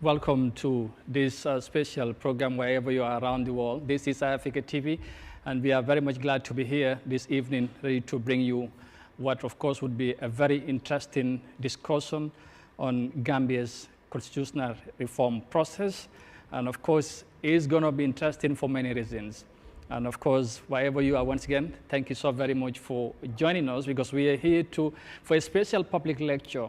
Welcome to this special program wherever you are around the world. This is Eyeafrica TV, and we are very much glad to be here this evening, ready to bring you what, of course, would be a very interesting discussion on Gambia's constitutional reform process. And, of course, it's going to be interesting for many reasons. And, of course, wherever you are, once again, thank you so very much for joining us, because we are here for a special public lecture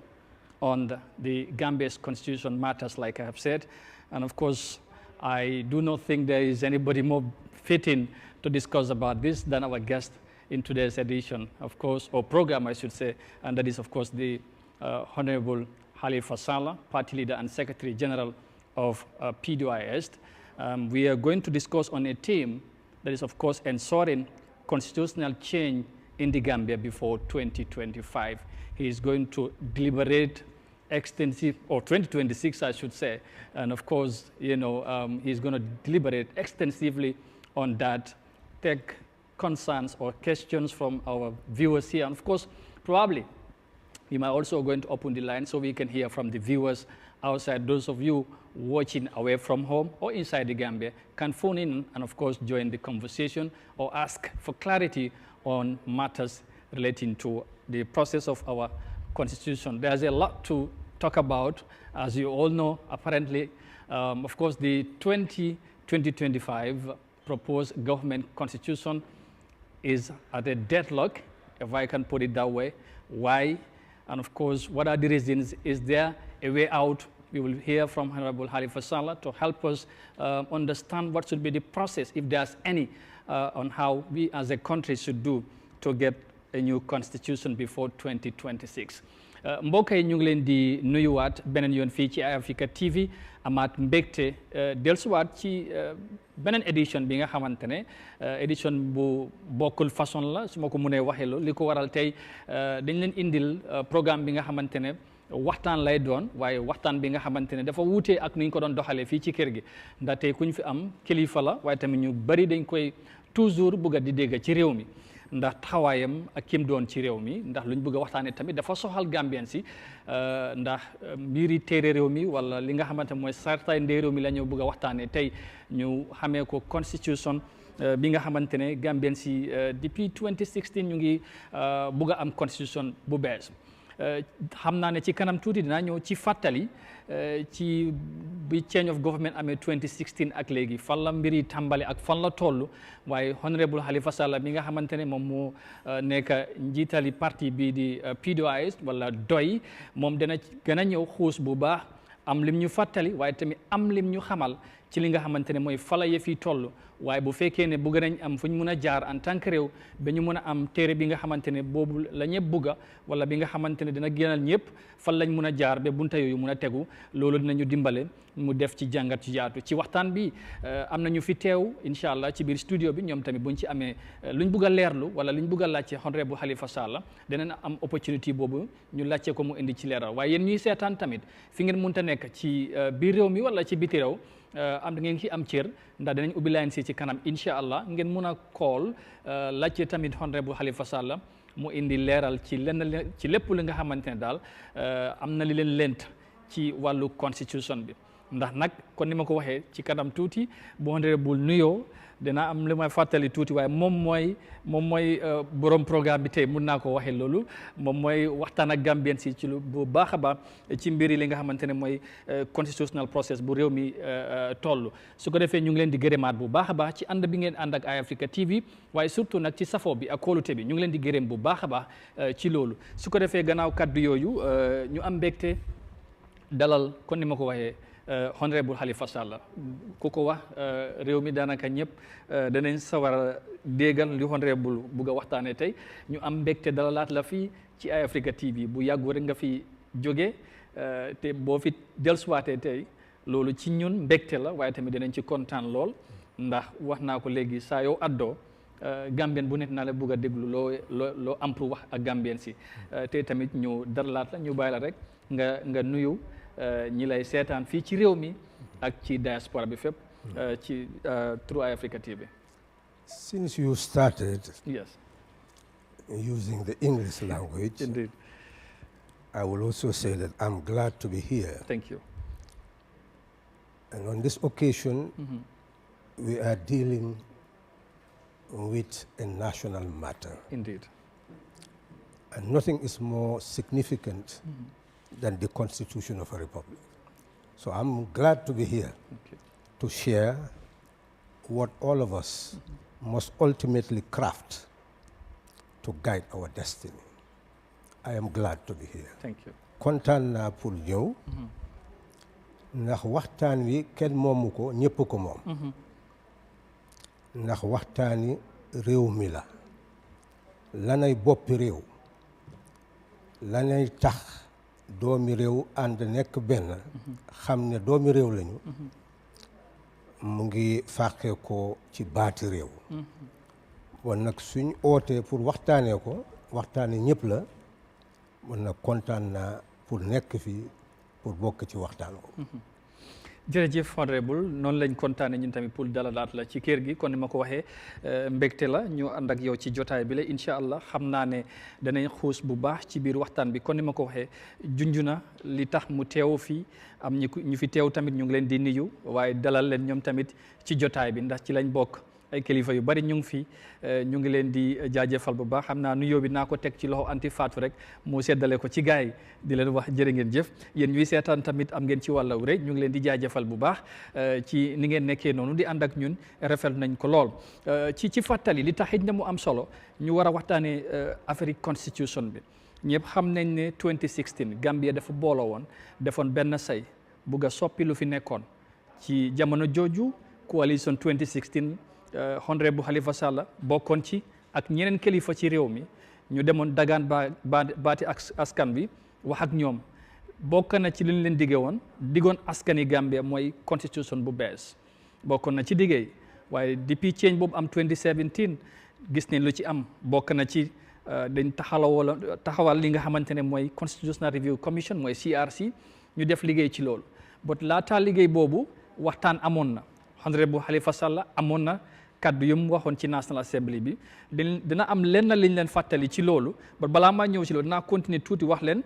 on the Gambia's constitution matters, like I have said. And of course, I do not think there is anybody more fitting to discuss about this than our guest in today's edition, of course, or program, I should say, and that is, of course, the Honorable Halifa Sallah, Party Leader and Secretary General of PDOIS. We are going to discuss on a theme that is, of course, ensuring constitutional change in the Gambia before 2025. He is going to deliberate extensive, or 2026, I should say. And of course, he's going to deliberate extensively on that, take concerns or questions from our viewers here. And of course, probably, we might also going to open the line so we can hear from the viewers outside. Those of you watching away from home or inside the Gambia can phone in and, of course, join the conversation or ask for clarity on matters relating to the process of our constitution. There's a lot to talk about, as you all know, apparently. Of course, the 2025 proposed government constitution is at a deadlock, if I can put it that way. Why? And of course, what are the reasons? Is there a way out? We will hear from Honorable Halifa Sallah to help us understand what should be the process, if there's any, on how we as a country should do to get a new constitution before 2026. mbokk yi ñu ngi leen di nuyuwaat beneen yoon fii ci Eyeafrica TV amaat mbégte dellusiwaat ci beneen édition bi nga xamante ne édition bu bokkul façon la su ma ko mënee waxee loolu li ko waral tey dañ leen indil programme bi nga xamante ne waxtaan lay doon, waaye waxtaan bi nga xamante ne dafa wuute ak ni ñu ko doon doxalee fii ci kër gi ndax tey ku ñu fi am kilifa la, waaye tamit ñu bari dañ koy toujours bëgg a di dégg ci réew mi ndax taxawaayam ak kim doon ci réew mi, ndax luñ bëgg a waxtaanee tamit dafa soxal Gambians yi ndax mbiri téere réew mi wala li nga xamante mooy sartay ndee réew mi la ñu bëgg a waxtaanee tey ñu xamee ko constitution bi nga xamante ne Gambians yi depuis 2016 ñu ngi bëgg a am constitution bu bees. xam naa ne ci kanam tuuti dinaa ñëw ci fàttali ci bi change of government amee 2016 ak léegi fan la mbir yi tàmbali ak fan la toll, waaye honorable Halifa Sallah mi nga xamante ne moom moo nekk njiitali parti bii di PDOIS wala doy moom dana gën a ñëw xuus bu baax am lim ñu fàttali, waaye tamit am lim ñu xamal ci li nga xamante ne mooy fala yëf yi toll. waaye bu fekkee ne bëgg nañ am fu ñu mën a jaar en tant que réew ba ñu mën a am téere bi nga xamante ne boobu la ñëpp bëgga wala bi nga xamante ne dina génnal ñëpp fan lañ mën a jaar ba bunta yooyu mën a tegu, loolu dinañu dimbale mu def ci jàngat ci yaatu. ci waxtaan bi am na ñu fi teew incha allah ci biir studio bi, ñoom tamit buñ ci amee luñ bëgg a leerlu wala luñ bëgg a laajte honorable Halifa Sallah dinañ am opportunité boobu ñu laajte ko mu indi ci leeral. waaye yéen ñuy seetaan tamit fi ngeen mënta nekk ci biir réew mi wala ci biti réew am da ngeen ci am cër ndax danañ ubbi line si ci kanam incha allah ngeen mun a call laajte tamit honorable Halifa Sallah mu indi leeral ci lenn ci lépp li nga xamante ne daal am na li leen lent ci wàllu constitution bi. ndax nag kon ni ma ko waxee ci kanam tuuti bu honorable nuyoo dina am li may fàttali tuuti, waaye moom mooy borom programme bi tey mun naa ko waxee loolu, moom mooy waxtaan ak Gambians yi ci lu bu baax a baax ci mbiri li nga xamante ne mooy constitutional process bu réew mi toll. su ko defee ñu ngi leen di gërëmaat bu baax a baax ci ànd bi ngeen ànd ak Eyeafrica TV, waaye surtout nag ci safoo bi ak kóolute bi ñu ngi leen di gërëm bu baax a baax ci loolu. su ko defee gannaaw kaddu yooyu ñu am mbégte dalal kon ni ma ko waxee honorable Halifa Sallah. ku ko wax réew mi daanaka ñëpp danañ sawar a déggal li honorable bugg a waxtaanee tey. ñu am mbégte dalalaat la fii ci Eyeafrica TV bu yàggu rek nga fi jóge te boo fi dellusiwaatee tey loolu ci ñun mbégte la, waaye tamit dinañ ci kontaan lool ndax wax naa ko léegi saa yow addoo Gambien bu nekk naa la bugg a déglu loo am pour wax ak Gambien si te tamit ñu dalalaat la ñu bàyyi la rek nga nuyu ñi lay seetaan fii ci réew mi ak ci diaspora bi fépp ci through Eyeafrica TV. Since you started Yes. using the English language, Indeed. I will also say that I'm glad to be here. Thank you. And on this occasion, we are dealing with a national matter. Indeed. And nothing is more significant than the Constitution of a republic. So I'm glad to be here to share what all of us must ultimately craft to guide our destiny. I am glad to be here. Thank you. Kontaan naa pour ñëw ndax waxtaan wi kenn moomu ko ñëpp ko moom ndax waxtaani réew mi la lanay boppi réew lanay tax doomi réew ànd nekk benn xam ne doomi réew lañu mu ngi fàqee ko ci baati réew bon nag suñ ootee pour waxtaanee ko waxtaane ñëpp la bon nag kontaan naa pour nekk fii pour bokk ci waxtaan ko jërëjëf honorable noonu lañ kontaane ñun tamit pour dalalaat la ci kër gi kon ni ma ko waxee mbégte la ñu ànd ak yow ci jotaay bi la incha allah xam naa ne danañ xuus bu baax ci biir waxtaan bi kon ni ma ko waxee junj na li tax mu teew fii am ñu fi teew tamit ñu ngi leen di nuyu waaye dalal leen ñoom tamit ci jotaay bi ndax ci lañ bokk ay kilifa yu bari ñu ngi fi ñu ngi leen di jaajëfal bu baax xam naa nuyoo bi naa ko teg ci loxo anti Fatou rek mu seddale ko ci gaay yi di leen wax jërë ngeen jëf yéen ñuy seetaan tamit am ngeen ci wàllaw rek ñu ngi leen di jaajëfal bu baax ci ni ngeen nekkee noonu di ànd ak ñun rafet nañ ko lool ci fàttali li tax it na mu am solo ñu war a waxtaanee affaire constitution bi ñëpp xam nañ ne 2016 Gambia dafa booloo woon defoon benn say bugg a soppi lu fi nekkoon ci jamono jooju coalition 2016 honorable Halifa Sallah bokkoon ci ak ñeneen kilifa ci réew mi ñu demoon dagaan baati askan bi wax ak ñoom bokk na ci li ñu leen diggee woon diggoon askani Gambia mooy constitution bu bees bokkoon na ci diggéey waaye depuis change boobu am 2017 gis nañ lu ci am bokk na ci dañ taxawal li nga xamante ne mooy constitutional review commission mooy CRC ñu def liggéey ci loolu but laataa liggéey boobu waxtaan amoon na honorable Halifa Sallah amoon na kaddu yu mu waxoon ci National Assembly bi dina am lenn liñ leen fàttali ci loolu ba balaa maa ñëw ci loolu dinaa continuer tuuti wax leen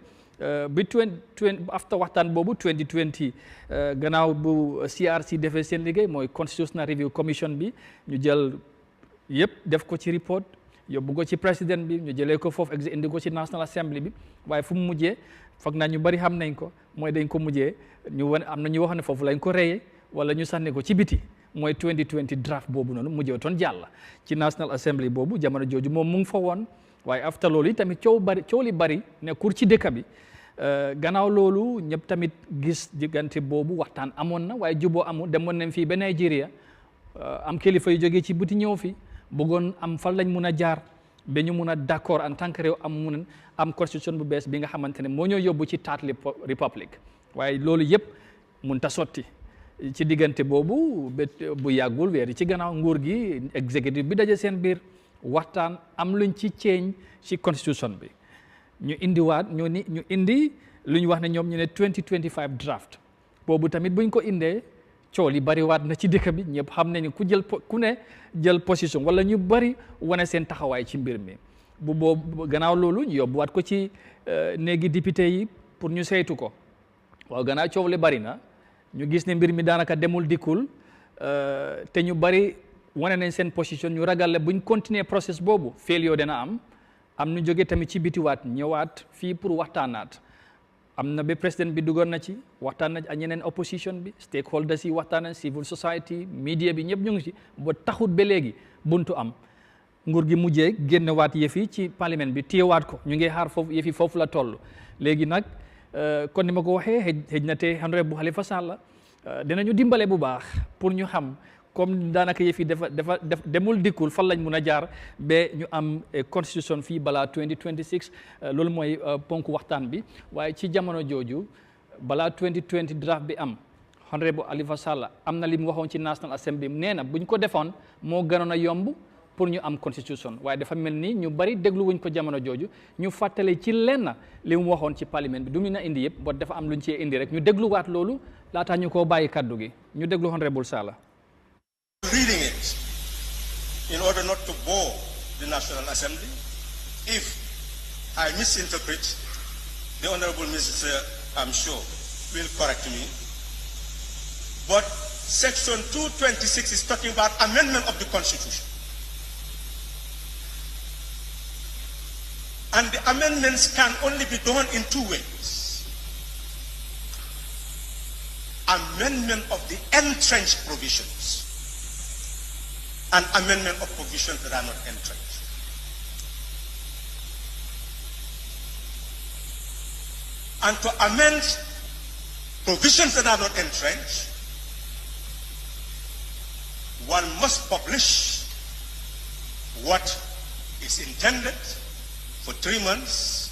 bi after waxtaan boobu 2020 gannaaw bu CRC defee seen liggéey mooy Constitutional Review Commission bi ñu jël yëpp def ko ci report yóbbu ko ci président bi ñu jëlee ko foofu indi ko ci National Assembly bi waaye fu mu mujjee foog naa ñu bari xam nañ ko mooy dañ ko mujjee ñu wane am na ñu wax ne foofu lañ ko reyee wala ñu sànni ko ci biti mooy 2020 draft boobu noonu mujjee toon jàll ci National Assembly boobu jamono jooju moom mu ngi fa woon waaye after loolu yi tamit coow li bari nekkul ci dëkk bi gannaaw loolu ñëpp tamit gis diggante boobu waxtaan amoon na waaye juboo amul demoon nañ fii ba Nigeria am kilifa yu jógee ci buti ñëw fi bëggoon am fan lañ mun a jaar ba ñu mun a d'accord en tant que réew am constitution bu bees bi nga xamante ne moo ñoo yóbbu ci third republic waaye loolu yëpp mun ta sotti ci diggante boobu bu yàggul weer yi ci gannaaw nguur gi exécutif bi daje seen biir waxtaan am luñ ci change ci constitution bi ñu indi lu ñu wax ne ñoom ñu ne 2025 draft boobu tamit buñ ko indee coow li bari waat na ci dëkk bi ñëpp xam nañu ku ne jël position wala ñu bari wane seen taxawaay ci mbir mi bu boobu gannaaw loolu ñu yóbbuwaat ko ci néegi député yi pour ñu saytu ko waaw gannaaw coow li bari na ñu gis ne mbir mi daanaka demul dikkul te ñu bari wane nañ seen position ñu ragal buñ continuer process boobu failure dana am ñu jóge tamit ci bitiwaat ñëwaat fii pour waxtaanaat am na ba président bi duggoon na ci waxtaan na ak ñeneen opposition bi stakeholders yi waxtaan nañ civil society media bi ñëpp ñu ngi ci ba taxut ba léegi buntu am nguur gi mujjee génnewaat yëf yi ci parlement bi téyewaat ko ñu ngi xaar foofu yëf yi foofu la toll léegi nag kon ni ma ko waxee xëj na te honorable Halifa Sallah dinañu dimbale bu baax pour ñu xam comme daanaka yëf yi dafa demul dikkul fan lañ mun a jaar ba ñu am constitution fii balaa 2026 loolu mooy ponk waxtaan bi waaye ci jamono jooju balaa 2020 draft bi am honorable Halifa Sallah am na li mu waxoon ci National Assembly nee na buñ ko defoon moo gënoon a yomb pour ñu am constitution waaye dafa mel ni ñu bari déglu wuñ ko jamono jooju ñu fàttale ci lenn li mu waxoon ci parlement bi du mu na indi yëpp ba dafa am luñ cee indi rek ñu dégluwaat loolu laataa ñu koo bàyyi kaddu gi ñu déglu honorable Sallah. Reading it in order not to bore the National Assembly. If I misinterpret, the Honorable Minister, I'm sure, will correct me. But Section 226 is talking about amendment of the Constitution. And the amendments can only be done in two ways. Amendment of the entrenched provisions and amendment of provisions that are not entrenched. And to amend provisions that are not entrenched, one must publish what is intended for 3 months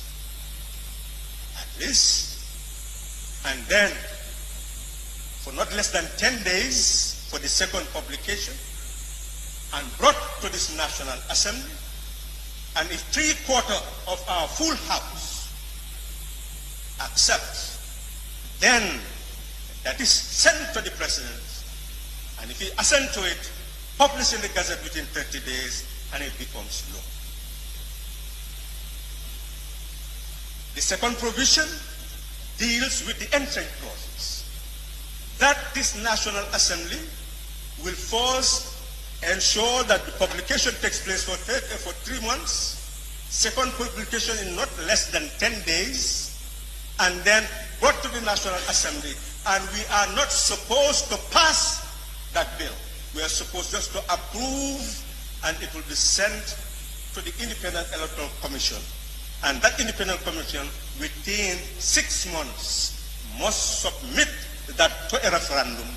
at least, and then for not less than 10 days for the second publication, and brought to this National Assembly. And if 3/4 of our full House accepts, then that is sent to the President, and if he assents to it, published in the Gazette within 30 days, and it becomes law. The second provision deals with the entrenched clauses, that this National Assembly will first ensure that the publication takes place for 3 months, second publication in not less than 10 days, and then brought to the National Assembly. And we are not supposed to pass that bill. We are supposed just to approve, and it will be sent to the Independent Electoral Commission. And that Independent Commission, within 6 months, must submit that to a referendum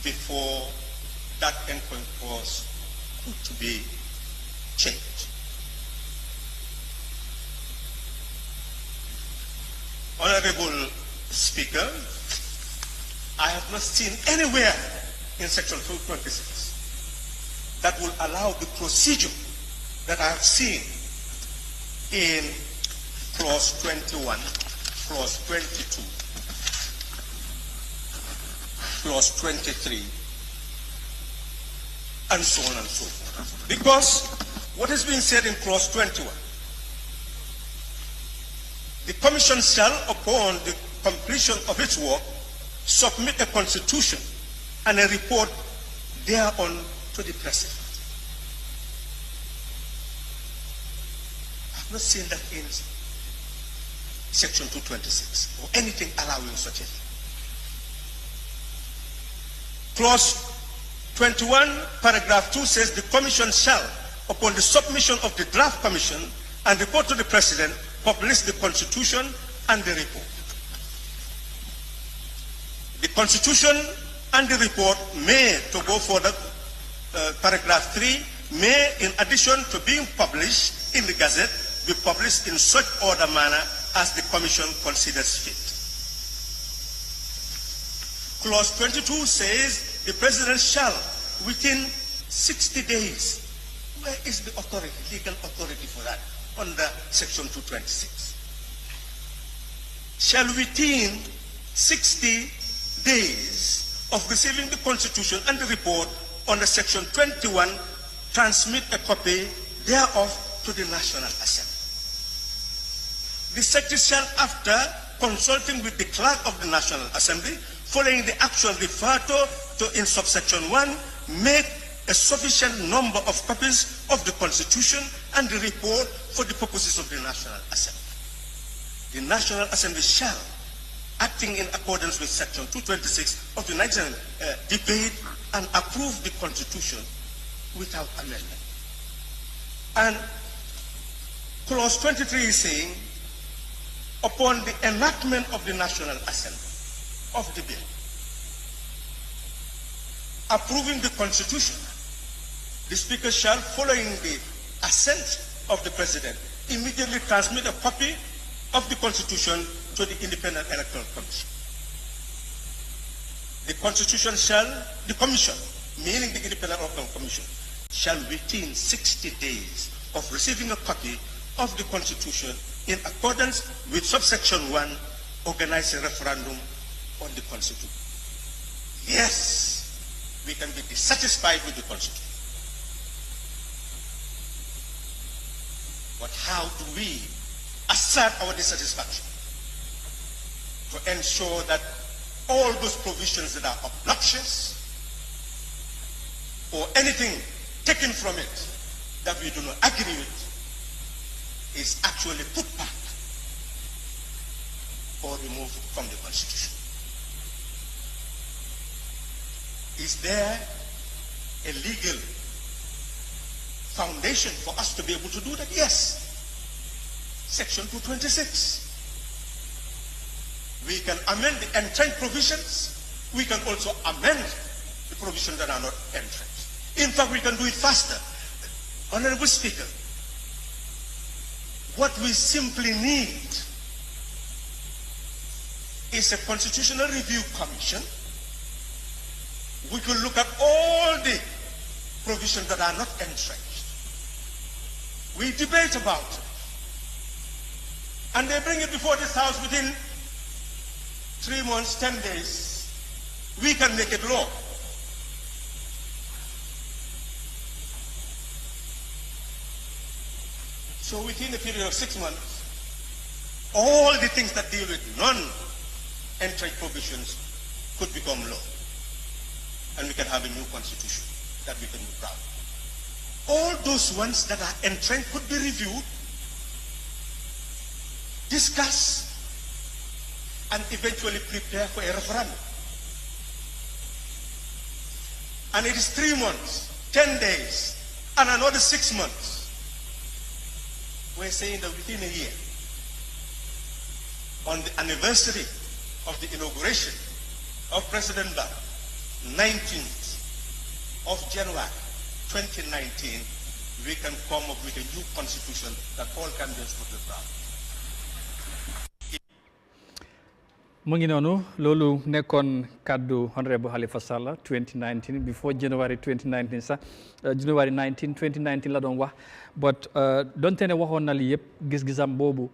before that endpoint clause to be changed. Honorable Speaker, I have not seen anywhere in Section 226 that will allow the procedure that I have seen in Clause 21, Clause 22, Clause 23, and so on and so forth. Because what is being said in Clause 21, the Commission shall, upon the completion of its work, submit a constitution and a report thereon to the President. I have not seen that in Section 226 or anything allowing such a thing. Clause 21, paragraph 2 says the Commission shall, upon the submission of the draft commission and report to the President, publish the Constitution and the report. The Constitution and the report may, to go further, paragraph 3, may, in addition to being published in the Gazette, be published in such order manner as the Commission considers fit. Clause 22 says the President shall, within 60 days, where is the authority, legal authority for that, under Section 226? Shall, within 60 days of receiving the Constitution and the report under Section 21, transmit a copy thereof to the National Assembly. The Secretary shall, after consulting with the Clerk of the National Assembly, following the action referred to in subsection 1, make a sufficient number of copies of the Constitution and the report for the purposes of the National Assembly. The National Assembly shall, acting in accordance with Section 226 of the Nigerian debate and approve the Constitution without amendment. And Clause 23 is saying, upon the enactment of the National Assembly of the bill, approving the Constitution, the Speaker shall, following the assent of the President, immediately transmit a copy of the Constitution to the Independent Electoral Commission. The Constitution shall, the Commission, meaning the Independent Electoral Commission, shall, within 60 days of receiving a copy of the Constitution, in accordance with subsection 1, organize a referendum on the Constitution. Yes, we can be dissatisfied with the Constitution. But how do we assert our dissatisfaction to ensure that all those provisions that are obnoxious or anything taken from it that we do not agree with is actually put back or removed from the Constitution. Is there a legal foundation for us to be able to do that? Yes. Section 226. We can amend the entrenched provisions. We can also amend the provisions that are not entrenched. In fact, we can do it faster. Honorable Speaker, what we simply need is a constitutional review commission. We could look at all the provisions that are not entrenched. We debate about it. And they bring it before this House within 3 months, 10 days. We can make it law. So within a period of 6 months, all the things that deal with non-entrenched provisions could become law. And we can have a new constitution that we can be proud of. All those ones that are entrenched could be reviewed, discussed, and eventually prepare for a referendum. And it is 3 months, 10 days, and another 6 months. We're saying that within a year, on the anniversary of the inauguration of President Barrow, 19th of January 2019, we can come up with a new constitution that all candidates could be proud of. mu ngi noonu loolu nekkoon kaddu honorable Halifa Sallah 2019 before January 2019 sax January 19 2019 la doon wax but donte ne waxoon na li yëpp gis-gisam boobu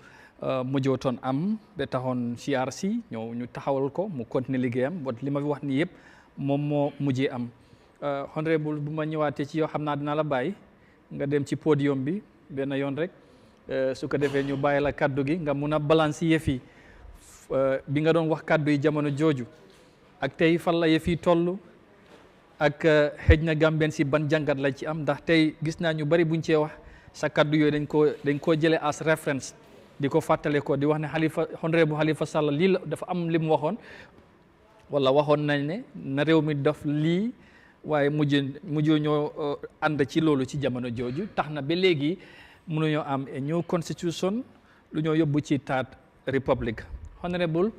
mujjootoon am ba taxoon CRC ñëw ñu taxawal ko mu continuer liggéeyam but li ma fi wax ni yëpp moom moo mujjee am honorable bu ma ñëwaatee ci yow xam naa dinaa la bàyyi nga dem ci podium bi benn yoon rek su ko defee ñu bàyyi la kaddu gi nga mun a balance yëf yi bi nga doon wax kaddu yi jamono jooju ak tey fan la yëf yi toll ak xëj na Gambien si ban jàngat la ci am ndax tey gis naa ñu bari buñ cee wax sa kaddu yooyu dañ koo jëlee as reference di ko fàttale ko di wax ne honorable Halifa Sallah lii la dafa am li mu waxoon wala waxoon nañ ne na réew mi def lii waaye mujjoo ñoo ànd ci loolu ci jamono jooju tax na ba léegi mënuñoo am a new constitution lu ñoo yóbbu ci third republic. Honorable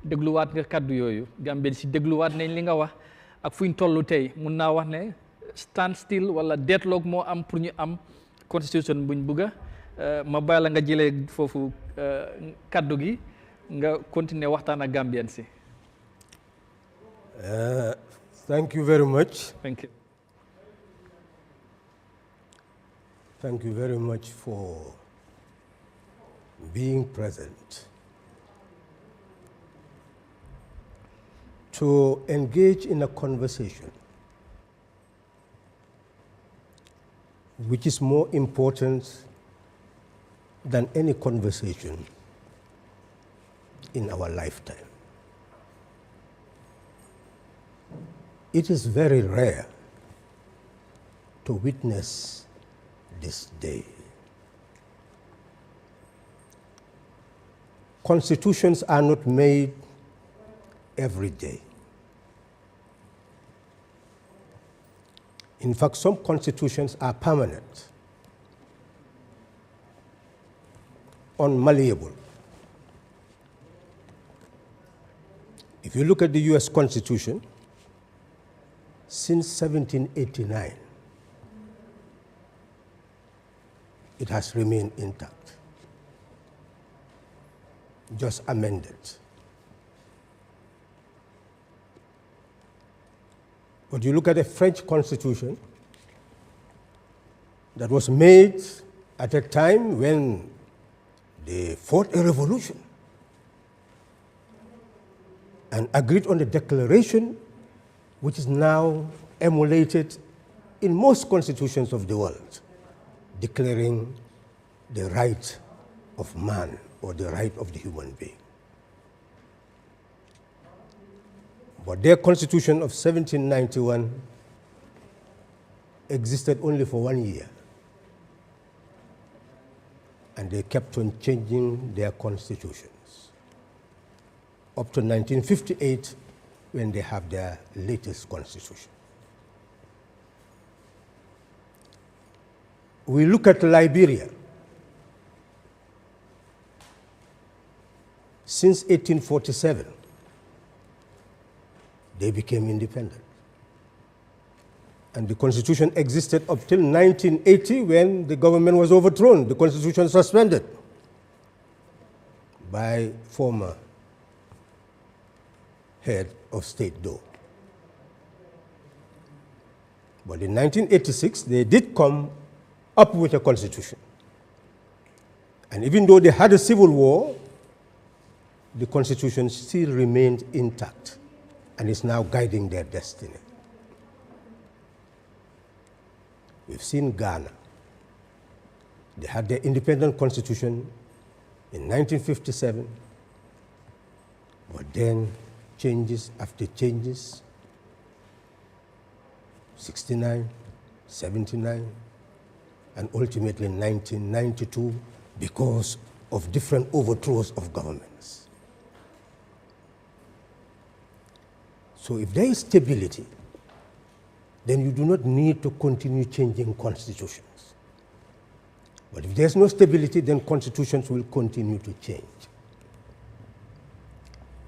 dégluwaat nga kaddu yooyu Gambien si dégluwaat nañ li nga wax ak fuñ toll tey mun naa wax ne stand still wala deadlock moo am pour ñu am constitution buñ bëgga ma bàyyi la nga jëlee foofu kaddu gi nga continuer waxtaan ak Gambien si. Thank you very much. Thank you. Thank you very much for being present to engage in a conversation which is more important than any conversation in our lifetime. It is very rare to witness this day. Constitutions are not made every day. In fact, some constitutions are permanent, unmalleable. If you look at the US Constitution, since 1789, it has remained intact, just amended. But you look at the French Constitution that was made at a time when they fought a revolution and agreed on the Declaration, which is now emulated in most constitutions of the world, declaring the right of man or the right of the human being. But their constitution of 1791 existed only for 1 year. And they kept on changing their constitutions up to 1958 when they have their latest constitution. We look at Liberia. Since 1847, they became independent. And the constitution existed up till 1980 when the government was overthrown, the constitution suspended by former head of state Doe. But in 1986, they did come up with a constitution. And even though they had a civil war, the constitution still remained intact and is now guiding their destiny. We've seen Ghana. They had their independent constitution in 1957, but then changes after changes, 69, 79, and ultimately 1992 because of different overthrows of governments. So if there is stability, then you do not need to continue changing constitutions. But if there's no stability, then constitutions will continue to change.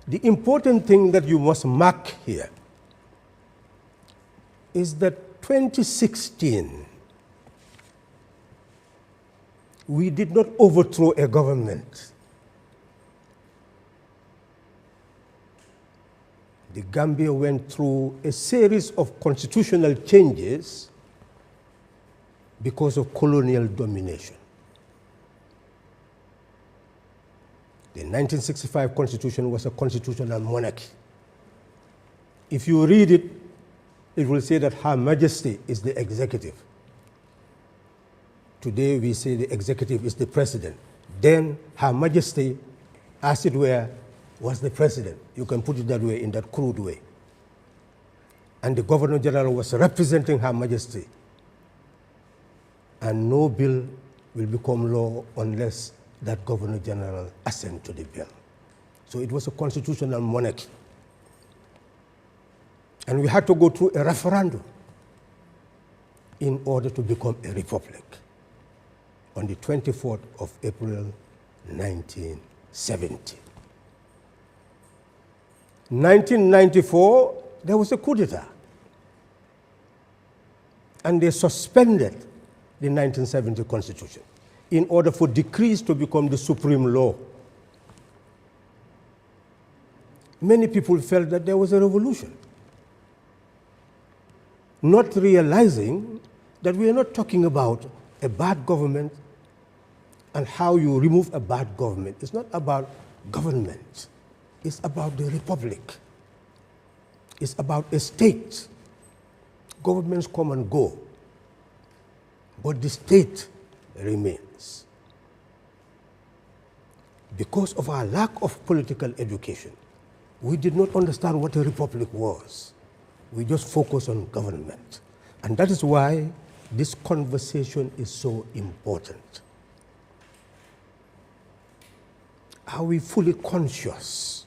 The important thing that you must mark here is that 2016, we did not overthrow a government. The Gambia went through a series of constitutional changes because of colonial domination. The 1965 Constitution was a constitutional monarchy. If you read it, it will say that Her Majesty is the executive. Today we say the executive is the president. Then Her Majesty, as it were, was the president. You can put it that way, in that crude way. And the Governor General was representing Her Majesty. And no bill will become law unless that Governor General assent to the bill. So it was a constitutional monarchy. And we had to go through a referendum in order to become a republic on the 24th of April, 1970. 1994, there was a coup d'etat. And they suspended the 1970 Constitution in order for decrees to become the supreme law. Many people felt that there was a revolution, not realizing that we are not talking about a bad government and how you remove a bad government. It's not about government. It's about the republic. It's about a state. Governments come and go, but the state remains. Because of our lack of political education, we did not understand what a republic was. We just focused on government. And that is why this conversation is so important. Are we fully conscious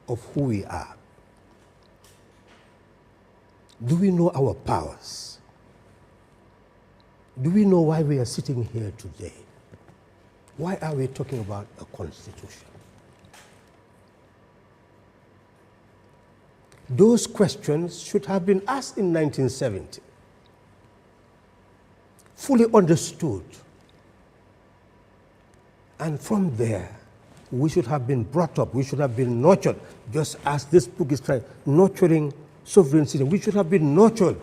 of who we are? Do we know our powers? Do we know why we are sitting here today? Why are we talking about a constitution? Those questions should have been asked in 1970, fully understood. And from there, we should have been brought up, we should have been nurtured, just as this book is trying, nurturing sovereign citizens. We should have been nurtured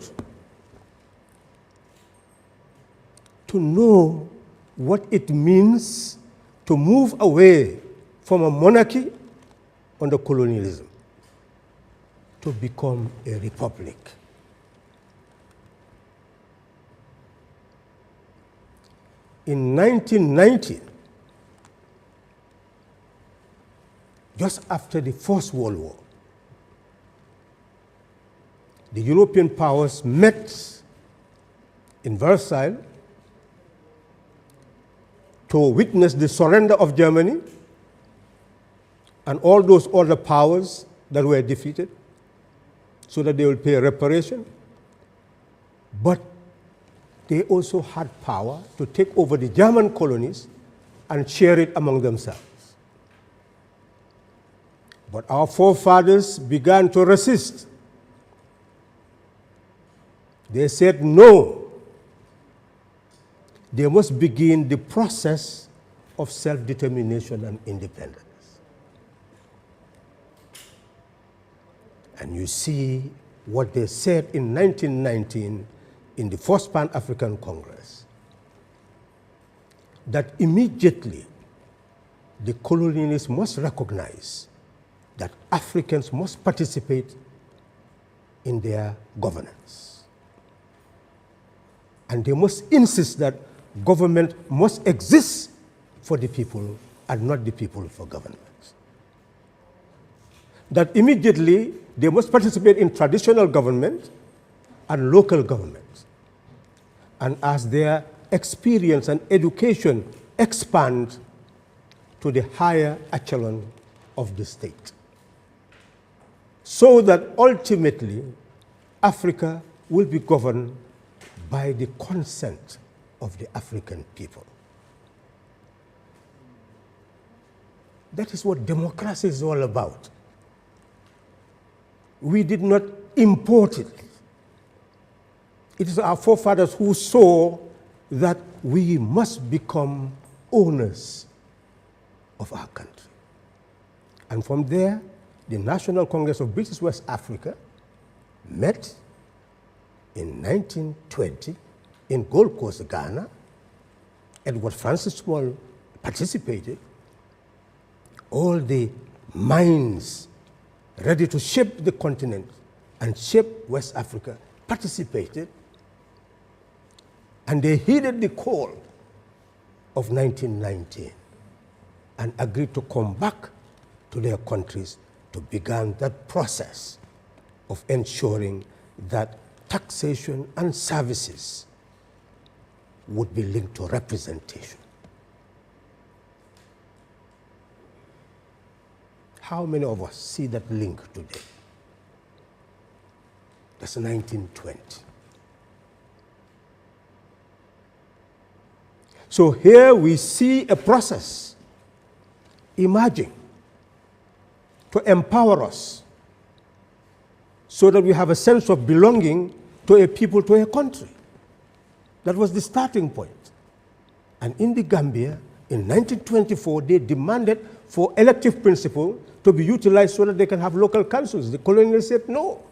to know what it means to move away from a monarchy under colonialism to become a republic. In 1990, just after the First World War, the European powers met in Versailles to witness the surrender of Germany and all those other powers that were defeated so that they will pay reparation. But they also had power to take over the German colonies and share it among themselves. But our forefathers began to resist. They said no. They must begin the process of self-determination and independence. And you see what they said in 1919 in the First Pan-African Congress, that immediately the colonialists must recognize that Africans must participate in their governance. And they must insist that government must exist for the people and not the people for government. That immediately they must participate in traditional government and local government. And as their experience and education expand to the higher echelon of the state, so that ultimately Africa will be governed by the consent of the African people. That is what democracy is all about. We did not import it. It is our forefathers who saw that we must become owners of our country. And from there, the National Congress of British West Africa met in 1920 in Gold Coast, Ghana. Edward Francis Small participated. All the minds ready to shape the continent and shape West Africa participated. And they heeded the call of 1919 and agreed to come back to their countries to begin that process of ensuring that taxation and services would be linked to representation. How many of us see that link today? That's 1920. So here we see a process emerging to empower us so that we have a sense of belonging to a people, to a country. That was the starting point. And in the Gambia, in 1924, they demanded for elective principle to be utilized so that they can have local councils. The colonialists said no.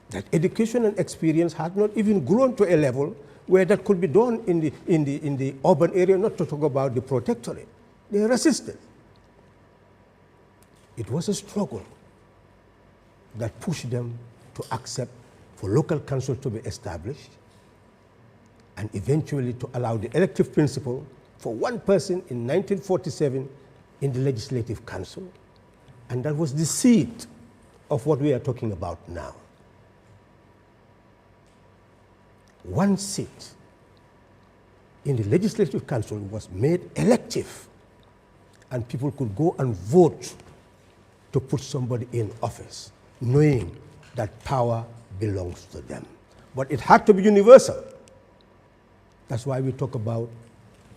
That education and experience had not even grown to a level where that could be done in the urban area, not to talk about the protectorate. They resisted. It was a struggle that pushed them to accept for local councils to be established and eventually to allow the elective principle for one person in 1947 in the Legislative Council. And that was the seed of what we are talking about now. One seat in the Legislative Council was made elective, and people could go and vote to put somebody in office, knowing that power belongs to them. But it had to be universal. That's why we talk about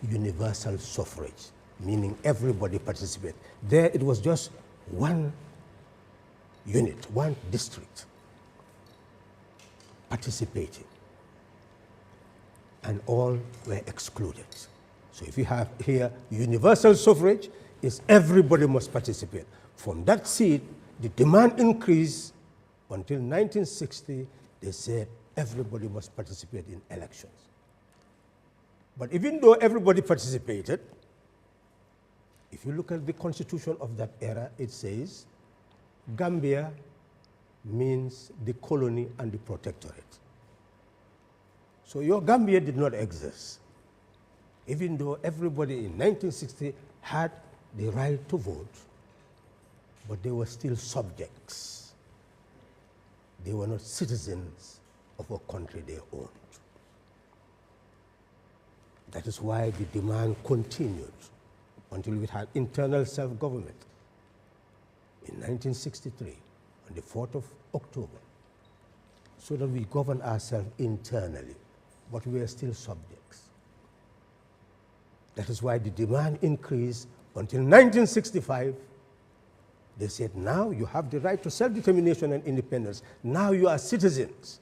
universal suffrage, meaning everybody participated. There it was just one unit, one district participating, and all were excluded. So if you have here universal suffrage, is everybody must participate. From that seat, the demand increased until 1960, they said everybody must participate in elections. But even though everybody participated, if you look at the constitution of that era, it says Gambia means the colony and the protectorate. So your Gambia did not exist, even though everybody in 1960 had the right to vote, but they were still subjects. they were not citizens of a country they owned. That is why the demand continued until we had internal self-government in 1963, on the 4th of October, so that we govern ourselves internally, but we are still subjects. That is why the demand increased until 1965. They said, now you have the right to self-determination and independence. Now you are citizens.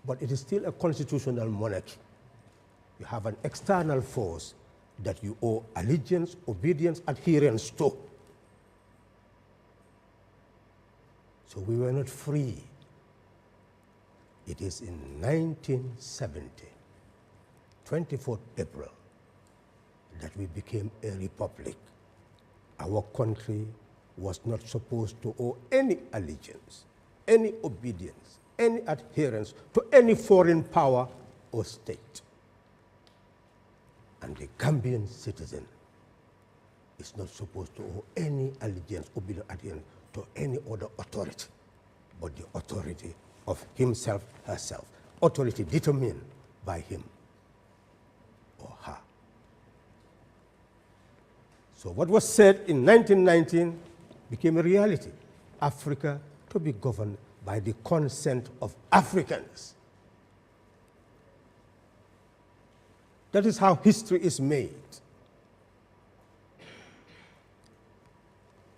But it is still a constitutional monarchy. You have an external force that you owe allegiance, obedience, adherence to. So we were not free. It is in 1970, 24th April, that we became a republic. Our country was not supposed to owe any allegiance, any obedience, any adherence to any foreign power or state. And the Gambian citizen is not supposed to owe any allegiance, obedience, adherence to any other authority, but the authority of himself, herself, authority determined by him or her. So what was said in 1919 became a reality. Africa to be governed by the consent of Africans. That is how history is made.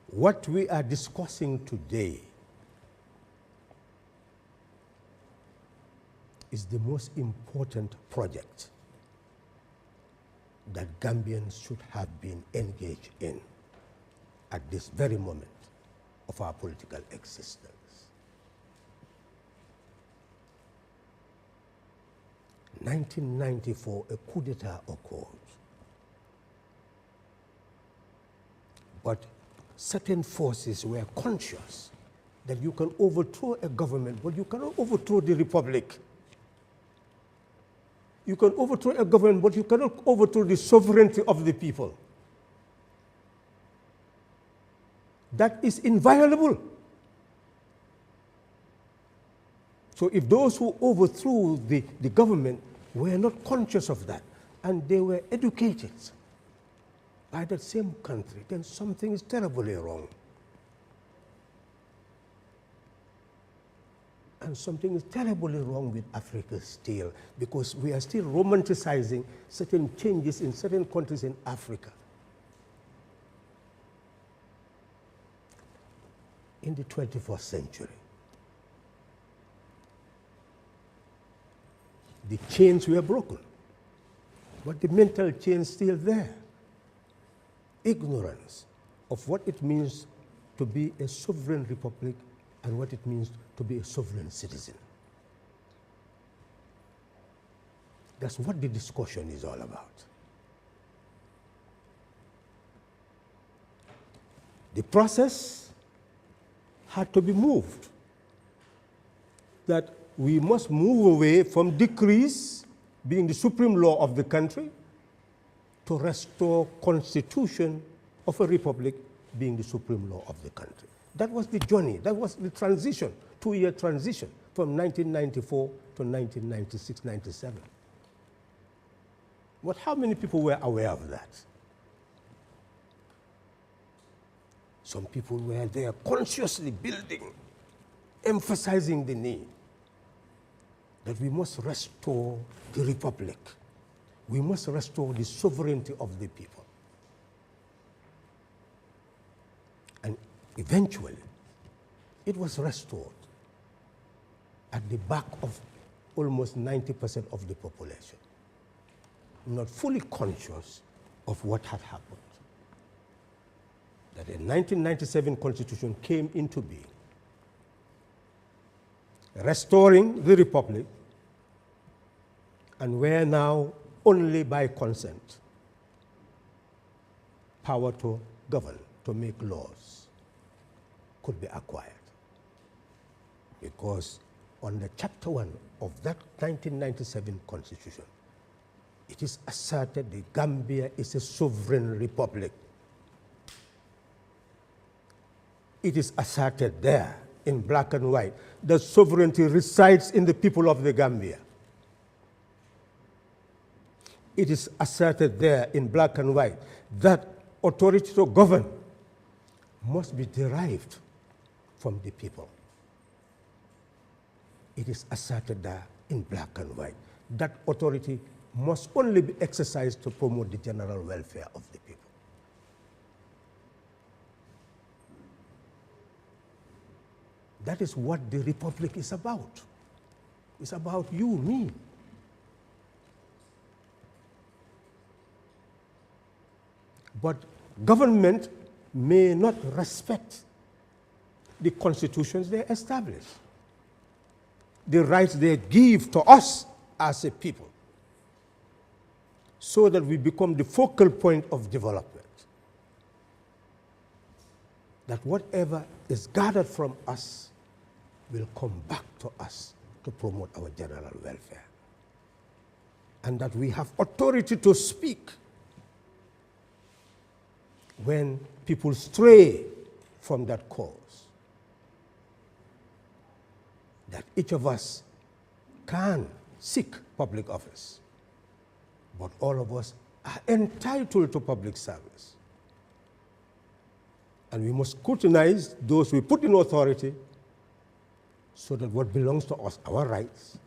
What we are discussing today is the most important project that Gambians should have been engaged in at this very moment of our political existence. In 1994, a coup d'etat occurred. But certain forces were conscious that you can overthrow a government, but you cannot overthrow the republic. You can overthrow a government, but you cannot overthrow the sovereignty of the people. That is inviolable. So if those who overthrew the government were not conscious of that, and they were educated by that same country, then something is terribly wrong. And something is terribly wrong with Africa still, because we are still romanticizing certain changes in certain countries in Africa. In the 21st century, the chains were broken, but the mental chains still there. Ignorance of what it means to be a sovereign republic and what it means to be a sovereign citizen. That's what the discussion is all about. The process had to be moved. That we must move away from decrees being the supreme law of the country to restore constitution of a republic being the supreme law of the country. That was the journey, that was the transition, 2-year transition from 1994 to 1996, 97. But how many people were aware of that? Some people were there consciously building, emphasizing the need that we must restore the republic. We must restore the sovereignty of the people. And eventually, it was restored at the back of almost 90% of the population, not fully conscious of what had happened. That the 1997 Constitution came into being, restoring the republic, and where now only by consent, power to govern, to make laws, could be acquired. Because under Chapter 1 of that 1997 Constitution, it is asserted the Gambia is a sovereign republic. It is asserted there in black and white that sovereignty resides in the people of the Gambia. It is asserted there in black and white that authority to govern must be derived from the people. It is asserted there in black and white that authority must only be exercised to promote the general welfare of the people. That is what the Republic is about. It's about you, me. But government may not respect the constitutions they establish, the rights they give to us as a people, so that we become the focal point of development. That whatever is gathered from us will come back to us to promote our general welfare. And that we have authority to speak when people stray from that cause. That each of us can seek public office, but all of us are entitled to public service. And we must scrutinize those we put in authority so that what belongs to us, our rights,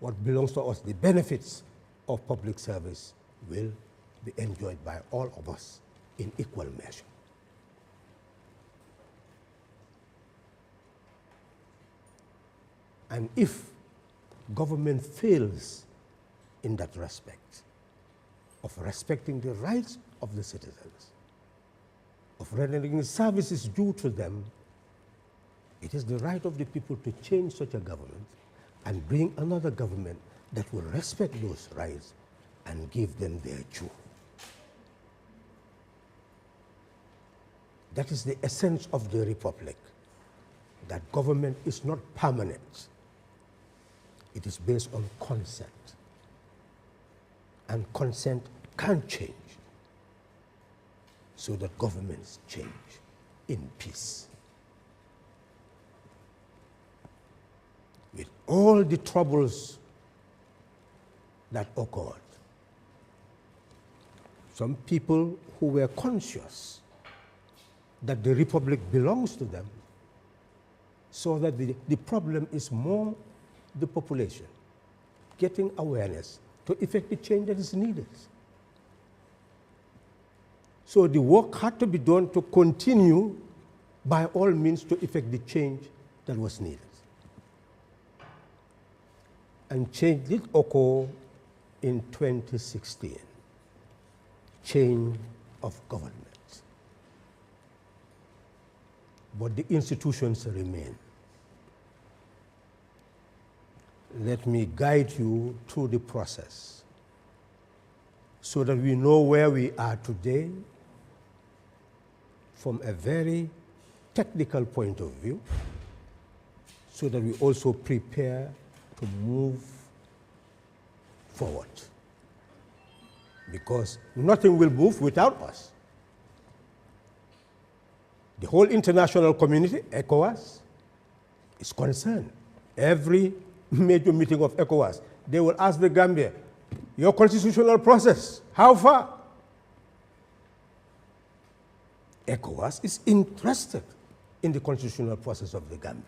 what belongs to us, the benefits of public service, will be enjoyed by all of us in equal measure. And if government fails in that respect, of respecting the rights of the citizens, of rendering services due to them, it is the right of the people to change such a government and bring another government that will respect those rights and give them their due. That is the essence of the Republic, that government is not permanent. It is based on consent, and consent can change, so that governments change in peace. With all the troubles that occurred, some people who were conscious that the Republic belongs to them saw that the problem is more the population getting awareness to effect the change that is needed. So the work had to be done to continue by all means to effect the change that was needed. And change did occur in 2016, change of government. But the institutions remain. Let me guide you through the process so that we know where we are today from a very technical point of view, so that we also prepare to move forward. Because nothing will move without us. The whole international community, ECOWAS, is concerned. Every major meeting of ECOWAS, they will ask the Gambia, your constitutional process, how far? ECOWAS is interested in the constitutional process of the Gambia.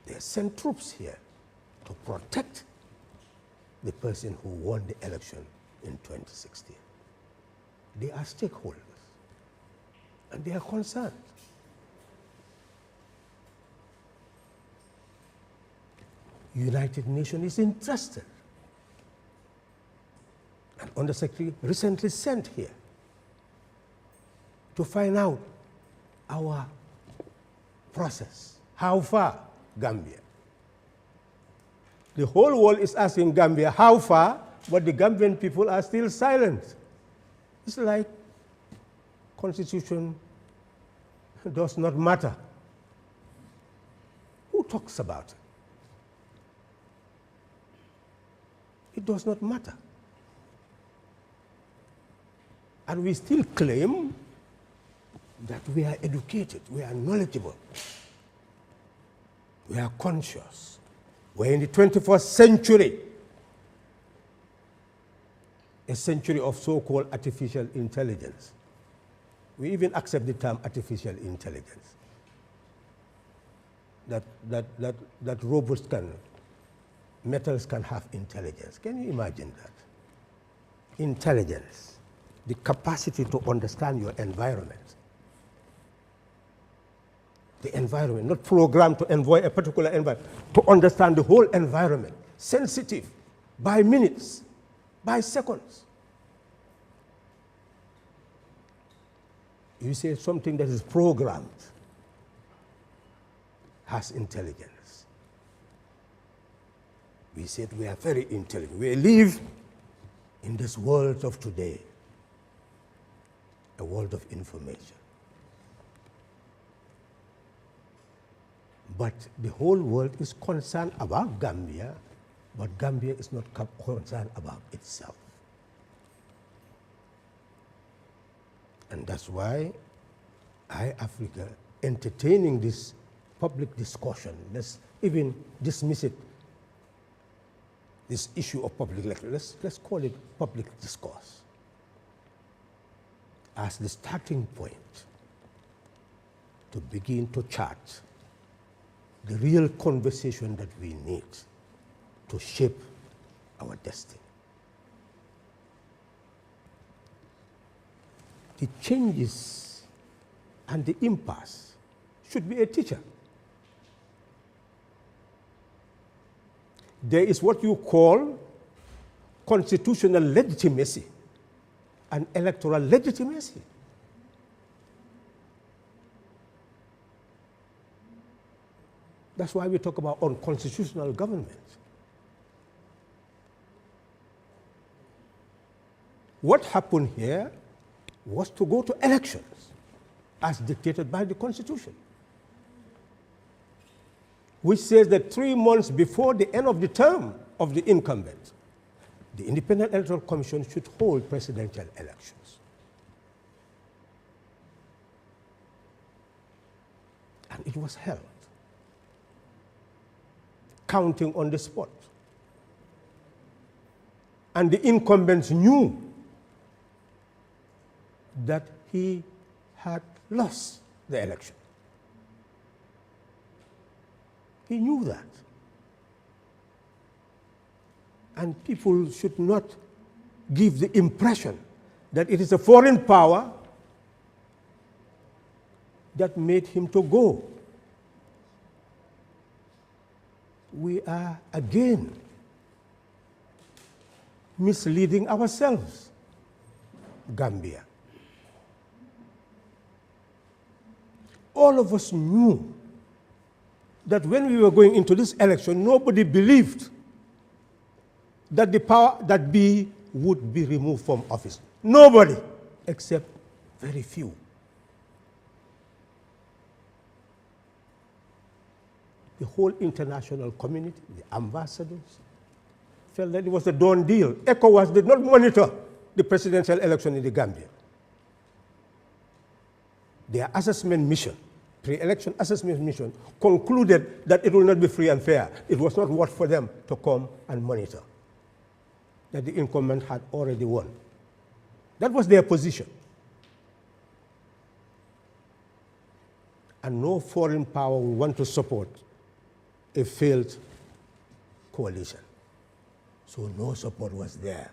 They sent troops here to protect the person who won the election in 2016. They are stakeholders, and they are concerned. United Nations is interested. And Undersecretary recently sent here to find out our process. How far, Gambia? The whole world is asking Gambia how far, but the Gambian people are still silent. It's like constitution does not matter. Who talks about it? It does not matter. And we still claim that we are educated, we are knowledgeable, we are conscious. We're in the 21st century, a century of so-called artificial intelligence. We even accept the term artificial intelligence. That robots metals can have intelligence. Can you imagine that? Intelligence, the capacity to understand your environment. The environment, not programmed to envoy a particular environment, to understand the whole environment, sensitive, by minutes, by seconds. You say something that is programmed has intelligence. We said we are very intelligent. We live in this world of today, a world of information. But the whole world is concerned about Gambia, but Gambia is not concerned about itself. And that's why Eyeafrica, entertaining this public discussion, let's even dismiss it, this issue of public lecture, let's call it public discourse, as the starting point to begin to chart the real conversation that we need to shape our destiny. The changes and the impasse should be a teacher. There is what you call constitutional legitimacy and electoral legitimacy. That's why we talk about unconstitutional government. What happened here was to go to elections as dictated by the Constitution, which says that 3 months before the end of the term of the incumbent, the Independent Electoral Commission should hold presidential elections. And it was held, counting on the spot. And the incumbents knew that he had lost the election. He knew that. And people should not give the impression that it is a foreign power that made him to go. We are again misleading ourselves, Gambia. All of us knew that when we were going into this election, nobody believed that the power that be would be removed from office. Nobody, except very few. The whole international community, the ambassadors, felt that it was a done deal. ECOWAS did not monitor the presidential election in the Gambia. Their assessment mission, pre-election assessment mission, concluded that it will not be free and fair. It was not worth for them to come and monitor, that the incumbent had already won. That was their position. And no foreign power will want to support a failed coalition. So no support was there.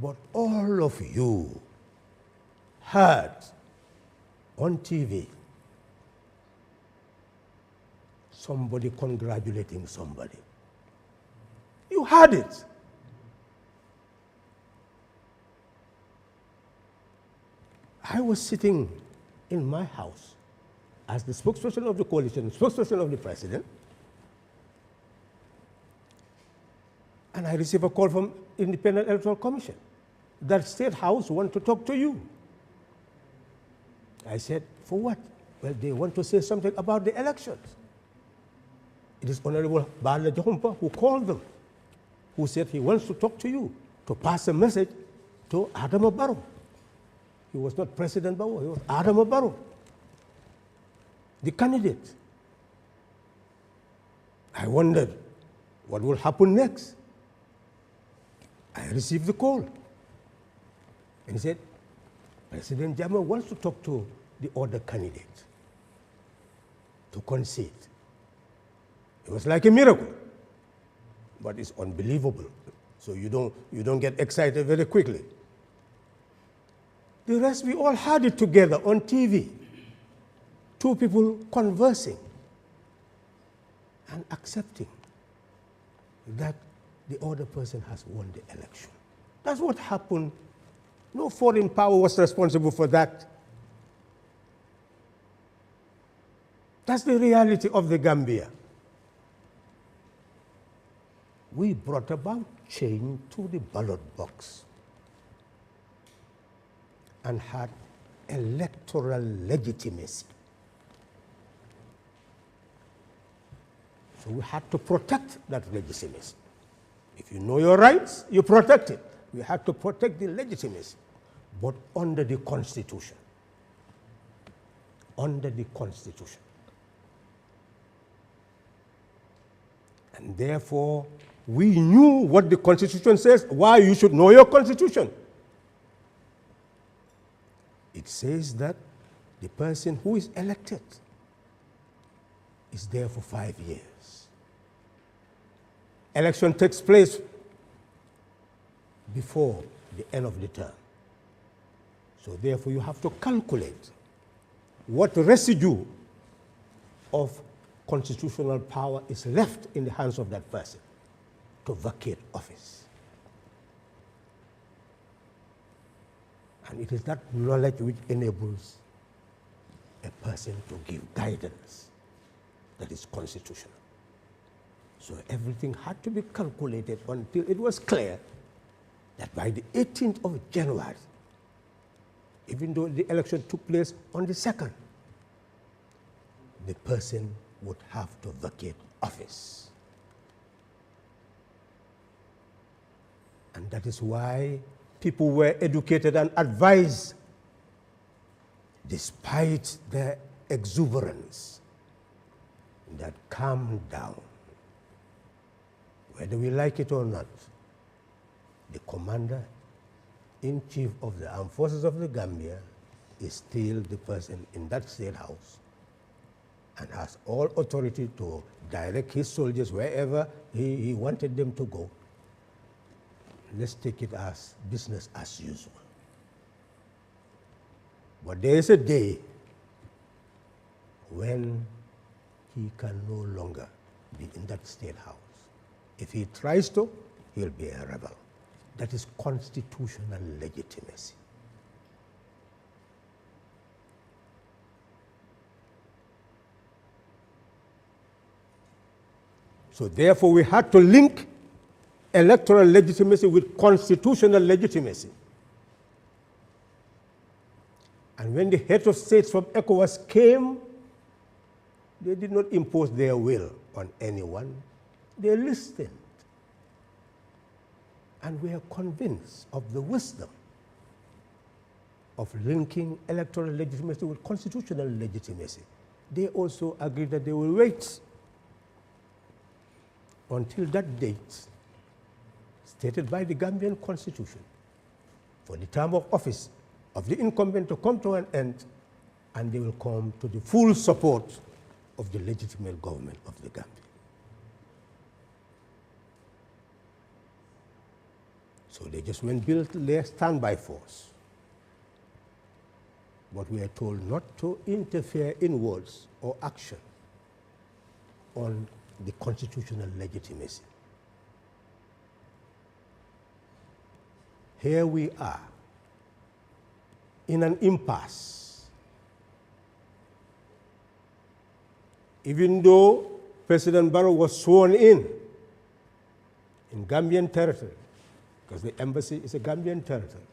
But all of you heard on TV somebody congratulating somebody. You heard it. I was sitting in my house as the spokesperson of the coalition, spokesperson of the president, and I received a call from Independent Electoral Commission that State House want to talk to you. I said, for what? Well, they want to say something about the elections. It is Honorable Yahya Jammeh who called them, who said he wants to talk to you, to pass a message to Adama Barrow. He was not President Barrow, he was Adama Barrow, the candidate. I wondered what will happen next. I received the call. And he said, President Jammeh wants to talk to the other candidate to concede. It was like a miracle, but it's unbelievable. So you don't get excited very quickly. The rest, we all had it together on TV. Two people conversing and accepting that the other person has won the election. That's what happened. No foreign power was responsible for that. That's the reality of the Gambia. We brought about change to the ballot box and had electoral legitimacy. So we had to protect that legitimacy. If you know your rights, you protect it. We had to protect the legitimacy, but under the Constitution. Under the Constitution. And therefore, we knew what the Constitution says, why you should know your Constitution. It says that the person who is elected is there for 5 years. Election takes place before the end of the term. So therefore you have to calculate what residue of constitutional power is left in the hands of that person to vacate office. And it is that knowledge which enables a person to give guidance that is constitutional. So everything had to be calculated until it was clear that by the 18th of January, even though the election took place on the 2nd, the person would have to vacate office. And that is why people were educated and advised, despite their exuberance, that calm down. Whether we like it or not, the Commander-in-Chief of the Armed Forces of the Gambia is still the person in that state house and has all authority to direct his soldiers wherever he wanted them to go. Let's take it as business as usual. But there is a day when he can no longer be in that state house. If he tries to, he'll be a rebel. That is constitutional legitimacy. So therefore, we had to link electoral legitimacy with constitutional legitimacy. And when the heads of states from ECOWAS came, they did not impose their will on anyone. They listened. And we are convinced of the wisdom of linking electoral legitimacy with constitutional legitimacy. They also agreed that they will wait until that date stated by the Gambian Constitution for the term of office of the incumbent to come to an end, and they will come to the full support of the legitimate government of the Gambia. So they just went built their standby force. But we are told not to interfere in words or action on the constitutional legitimacy. Here we are in an impasse. Even though President Barrow was sworn in Gambian territory, because the embassy is a Gambian territory,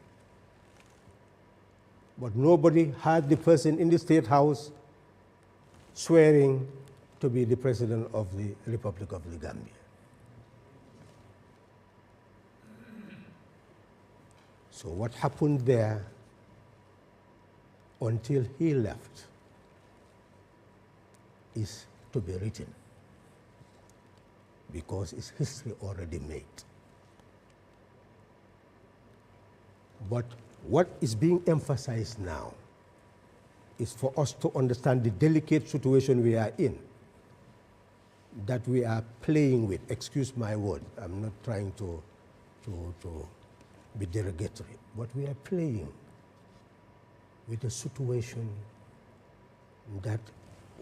but nobody had the person in the State House swearing to be the President of the Republic of the Gambia. So what happened there until he left is to be written, because it's history already made. But what is being emphasized now is for us to understand the delicate situation we are in, that we are playing with. Excuse my word, I'm not trying to be derogatory, but we are playing with a situation that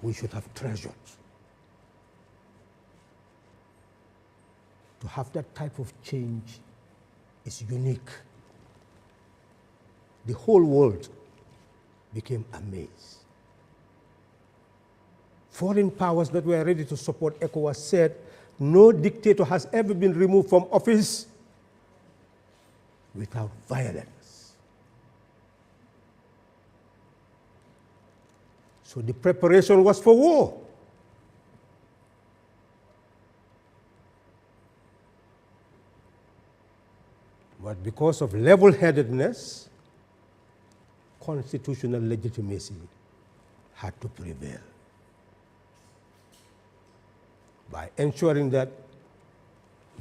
we should have treasured. To have that type of change is unique. The whole world became amazed. Foreign powers that were ready to support ECOWAS said, no dictator has ever been removed from office without violence. So the preparation was for war. But because of level-headedness, constitutional legitimacy had to prevail by ensuring that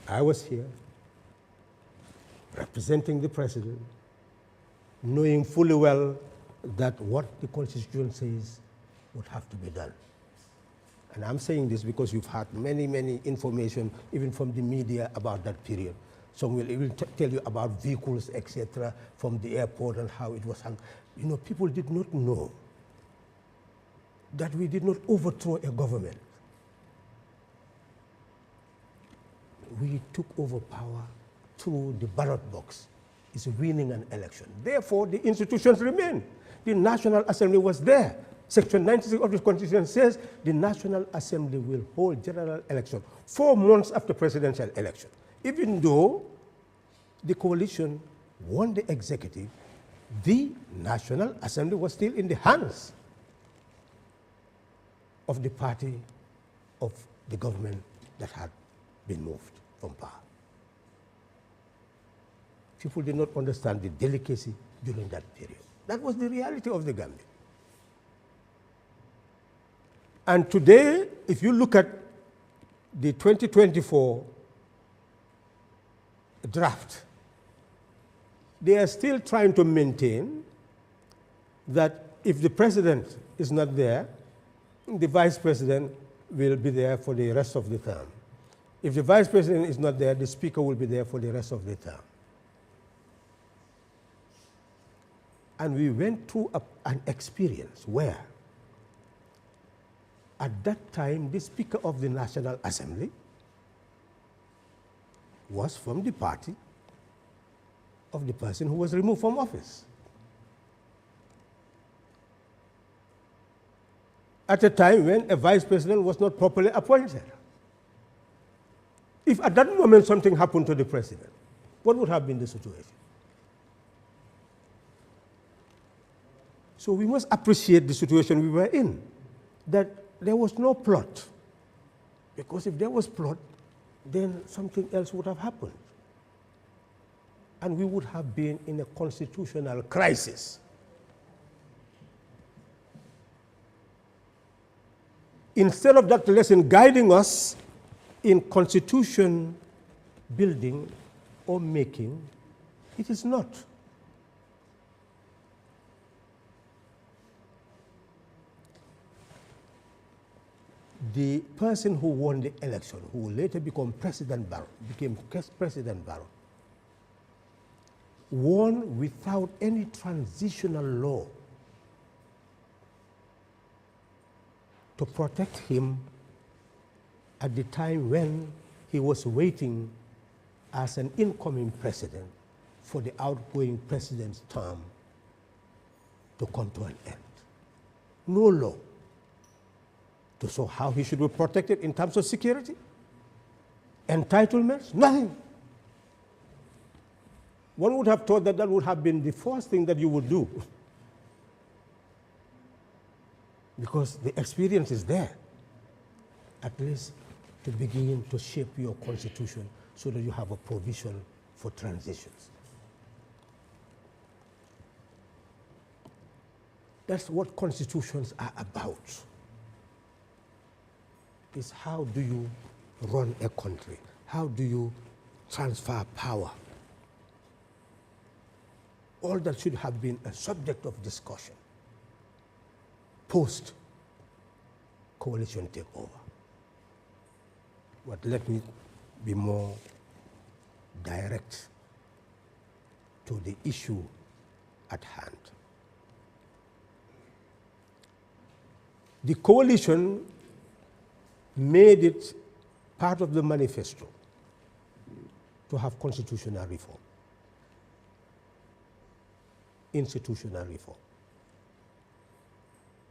I was here representing the president, knowing fully well that what the Constitution says would have to be done. And I'm saying this because you've had many information, even from the media, about that period. Some will even tell you about vehicles, etc., from the airport and how it was hung. You know, people did not know that we did not overthrow a government. We took over power through the ballot box. It's winning an election. Therefore, the institutions remain. The National Assembly was there. Section 96 of the Constitution says the National Assembly will hold general election 4 months after presidential election. Even though the coalition won the executive, the National Assembly was still in the hands of the party of the government that had been moved from power. People did not understand the delicacy during that period. That was the reality of the Gambia. And today, if you look at the 2024 draft, they are still trying to maintain that if the president is not there, the vice president will be there for the rest of the term. If the vice president is not there, the speaker will be there for the rest of the term. And we went through an experience where, at that time, the Speaker of the National Assembly was from the party of the person who was removed from office. At a time when a vice president was not properly appointed. If at that moment something happened to the president, what would have been the situation? So we must appreciate the situation we were in, that there was no plot. Because if there was plot, then something else would have happened. And we would have been in a constitutional crisis. Instead of that lesson guiding us in constitution building or making, it is not. The person who won the election, who later became President Barrow, won without any transitional law to protect him at the time when he was waiting as an incoming president for the outgoing president's term to come to an end. No law to show how he should be protected in terms of security, entitlements, nothing. One would have thought that that would have been the first thing that you would do, because the experience is there, at least to begin to shape your constitution so that you have a provision for transitions. That's what constitutions are about. Is how do you run a country? How do you transfer power? All that should have been a subject of discussion post coalition takeover. But let me be more direct to the issue at hand. The coalition made it part of the manifesto to have constitutional reform, institutional reform,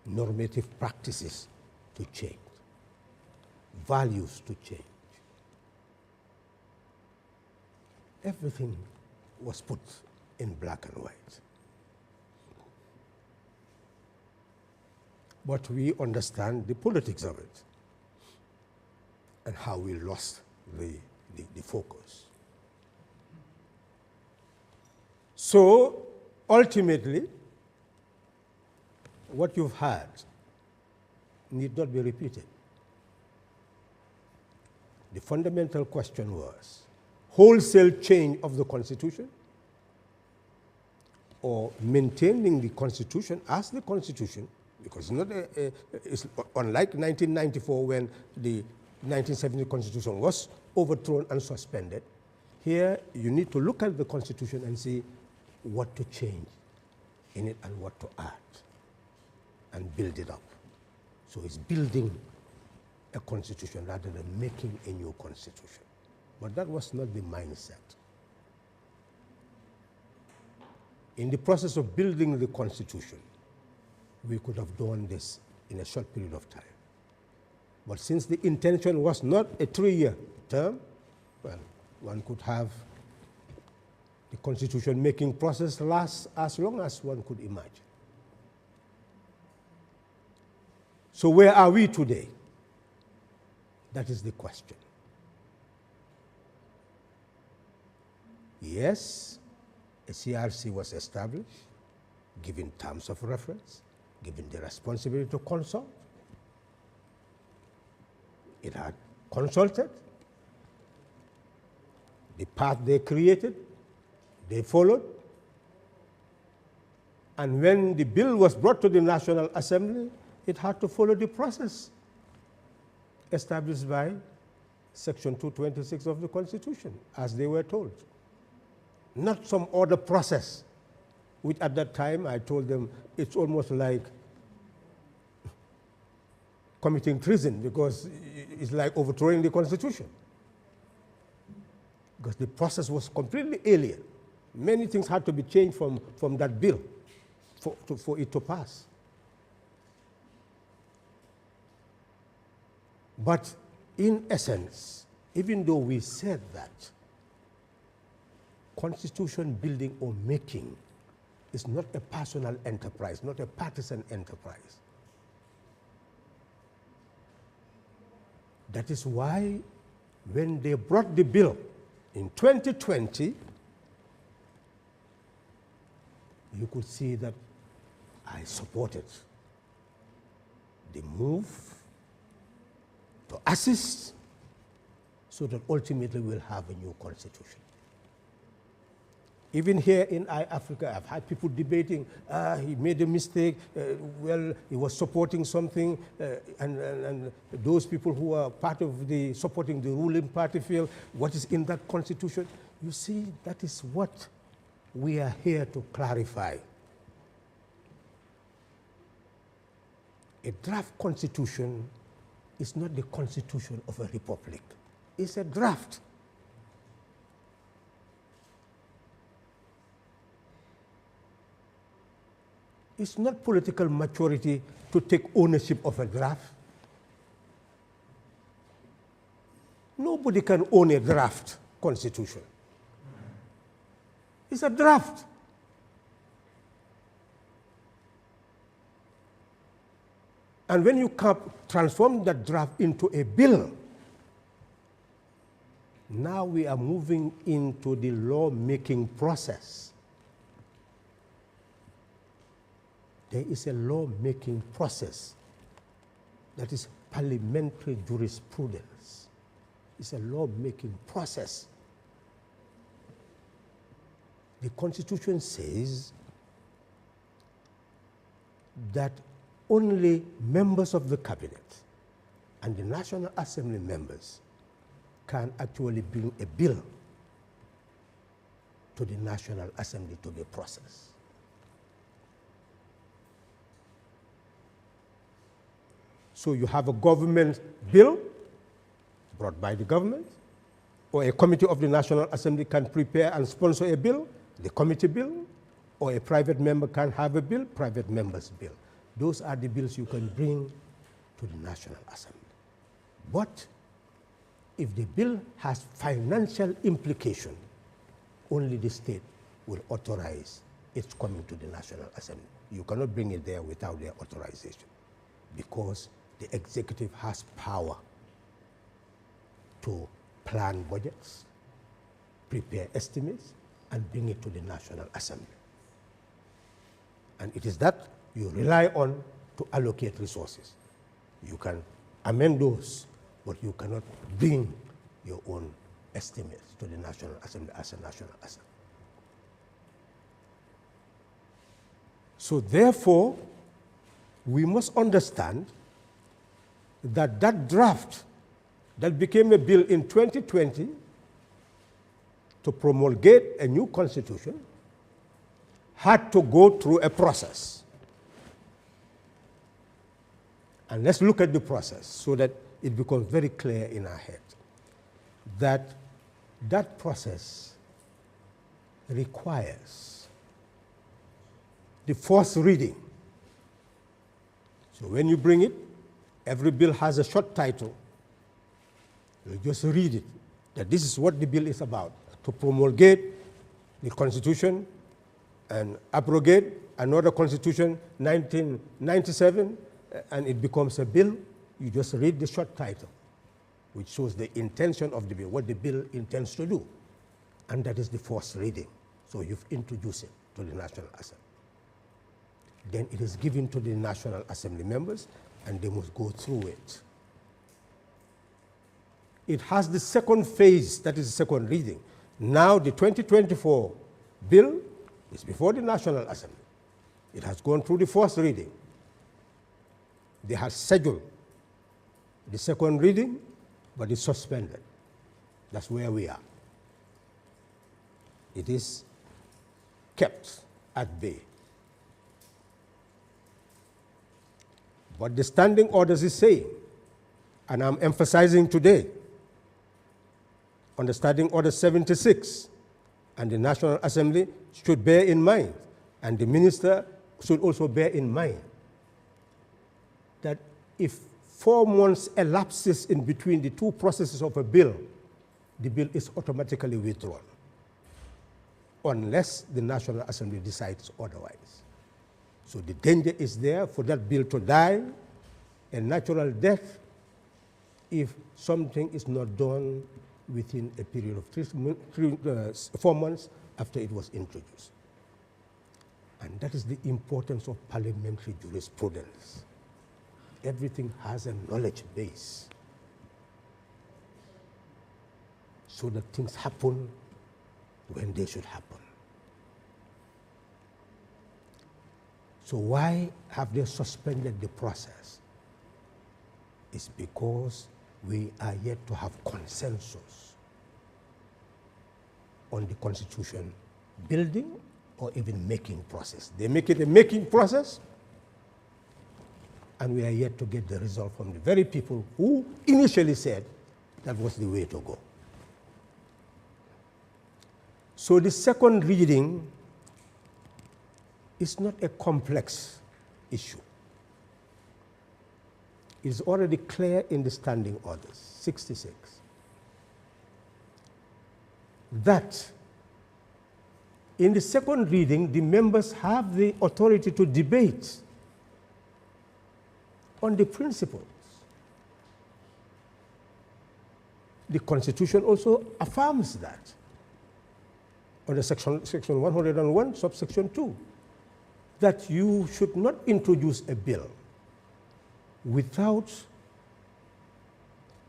normative practices to change, values to change. Everything was put in black and white. But we understand the politics of it and how we lost the focus. So ultimately, what you've had need not be repeated. The fundamental question was wholesale change of the Constitution or maintaining the Constitution as the Constitution, because it's not it's unlike 1994 when the 1970 Constitution was overthrown and suspended. Here you need to look at the Constitution and see what to change in it and what to add and build it up. So it's building a constitution rather than making a new constitution. But that was not the mindset. In the process of building the constitution, we could have done this in a short period of time. But since the intention was not a 3-year term, well, one could have the constitution making process last as long as one could imagine. So where are we today? That is the question. Yes, a CRC was established, given terms of reference, given the responsibility to consult. It had consulted. The path they created, they followed. And when the bill was brought to the National Assembly, it had to follow the process established by Section 226 of the Constitution, as they were told. Not some other process, which at that time I told them it's almost like committing treason, because it's like overthrowing the Constitution. Because the process was completely alien. Many things had to be changed from that bill for it to pass. But in essence, even though we said that, constitution building or making is not a personal enterprise, not a partisan enterprise. That is why when they brought the bill in 2020, you could see that I supported the move to assist so that ultimately we'll have a new constitution. Even here in Eyeafrica, I've had people debating, he made a mistake, well, he was supporting something, and those people who are part of the supporting the ruling party feel, what is in that constitution? You see, that is what we are here to clarify. A draft constitution is not the constitution of a republic. It's a draft. It's not political maturity to take ownership of a draft. Nobody can own a draft constitution. It's a draft. And when you transform that draft into a bill, now we are moving into the lawmaking process. there is a lawmaking process that is parliamentary jurisprudence. It's a lawmaking process. The Constitution says that only members of the cabinet and the National Assembly members can actually bring a bill to the National Assembly to be processed. So you have a government bill brought by the government, or a committee of the National Assembly can prepare and sponsor a bill, the committee bill, or a private member can have a bill, private member's bill. Those are the bills you can bring to the National Assembly. But if the bill has financial implication, only the state will authorize its coming to the National Assembly. You cannot bring it there without their authorization, because the executive has power to plan budgets, prepare estimates, and bring it to the National Assembly. And it is that you rely on to allocate resources. You can amend those, but you cannot bring your own estimates to the National Assembly as a National Assembly. So therefore, we must understand that that draft that became a bill in 2020 to promulgate a new constitution had to go through a process. And let's look at the process so that it becomes very clear in our head that that process requires the first reading. So when you bring it, every bill has a short title. You just read it, that this is what the bill is about, to promulgate the Constitution and abrogate another Constitution, 1997, and it becomes a bill. You just read the short title, which shows the intention of the bill, what the bill intends to do. And that is the first reading. So you've introduced it to the National Assembly. Then it is given to the National Assembly members, and they must go through it. It has the second phase, that is the second reading. Now the 2024 bill is before the National Assembly. It has gone through the first reading. They have scheduled the second reading, but it's suspended. That's where we are. It is kept at bay. What the standing orders is saying, and I'm emphasizing today, on the Standing Order 76, and the National Assembly should bear in mind, and the minister should also bear in mind, that if 4 months elapses in between the two processes of a bill, the bill is automatically withdrawn, unless the National Assembly decides otherwise. So the danger is there for that bill to die a natural death if something is not done within a period of 4 months after it was introduced. And that is the importance of parliamentary jurisprudence. Everything has a knowledge base, so that things happen when they should happen. So why have they suspended the process? It's because we are yet to have consensus on the Constitution building or even making process. They make it a making process, and we are yet to get the result from the very people who initially said that was the way to go. So the second reading is not a complex issue. It is already clear in the Standing Orders 66 that in the second reading, the members have the authority to debate on the principles. The Constitution also affirms that under section 101, subsection 2. that you should not introduce a bill without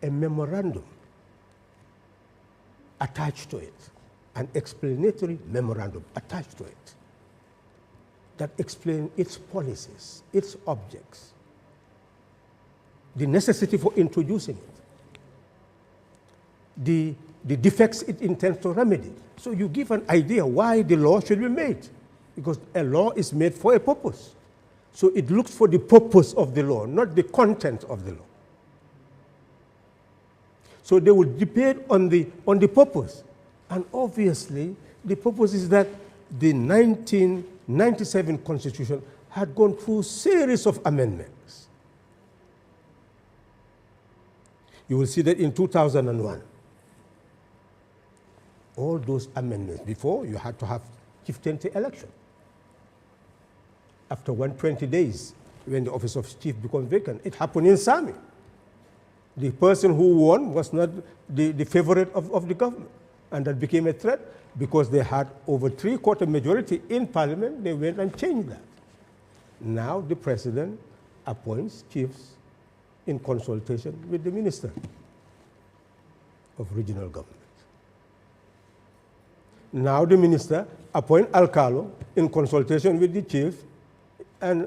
a memorandum attached to it, an explanatory memorandum attached to it that explains its policies, its objects, the necessity for introducing it, the defects it intends to remedy. So you give an idea why the law should be made, because a law is made for a purpose. So it looks for the purpose of the law, not the content of the law. So they will debate on the purpose. And obviously, the purpose is that the 1997 Constitution had gone through a series of amendments. You will see that in 2001, all those amendments, before you had to have chieftaincy election. After 120 days, when the office of chief becomes vacant, it happened in Sami. The person who won was not the favorite of the government, and that became a threat because they had over 3/4 majority in parliament. They went and changed that. Now the president appoints chiefs in consultation with the minister of regional government. Now the minister appoints Alcalo in consultation with the chief and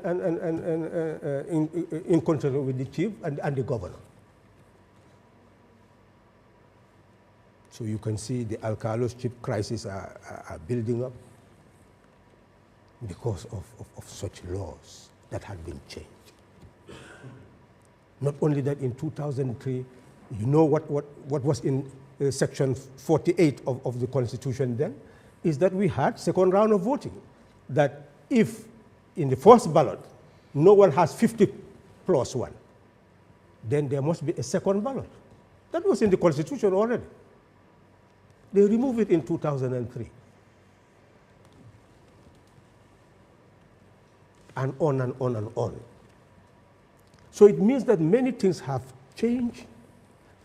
in consultation with the chief and the governor. So you can see the Alcalo's chip crisis are building up because of such laws that had been changed. Not only that, in 2003, you know what was in section 48 of the Constitution then, is that we had second round of voting. That if in the first ballot, no one has 50 plus 1, then there must be a second ballot. That was in the Constitution already. They removed it in 2003. And on and on and on. So it means that many things have changed.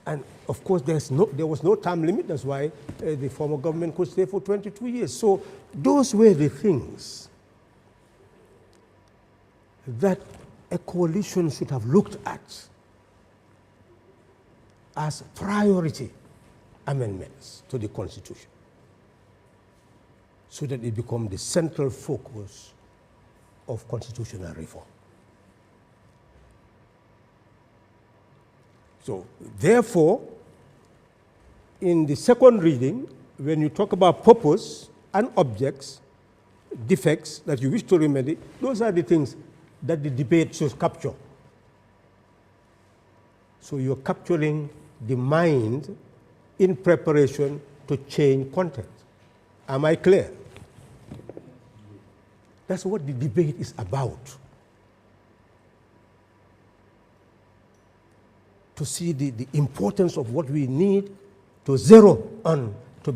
And of course, there was no time limit. That's why the former government could stay for 22 years. So those were the things that a coalition should have looked at as priority amendments to the Constitution, so that it becomes the central focus of constitutional reform. So, therefore, in the second reading, when you talk about purpose and objects, defects that you wish to remedy, those are the things that the debate should capture. So you're capturing the mind in preparation to change content. Am I clear? That's what the debate is about. To see the importance of what we need to zero on to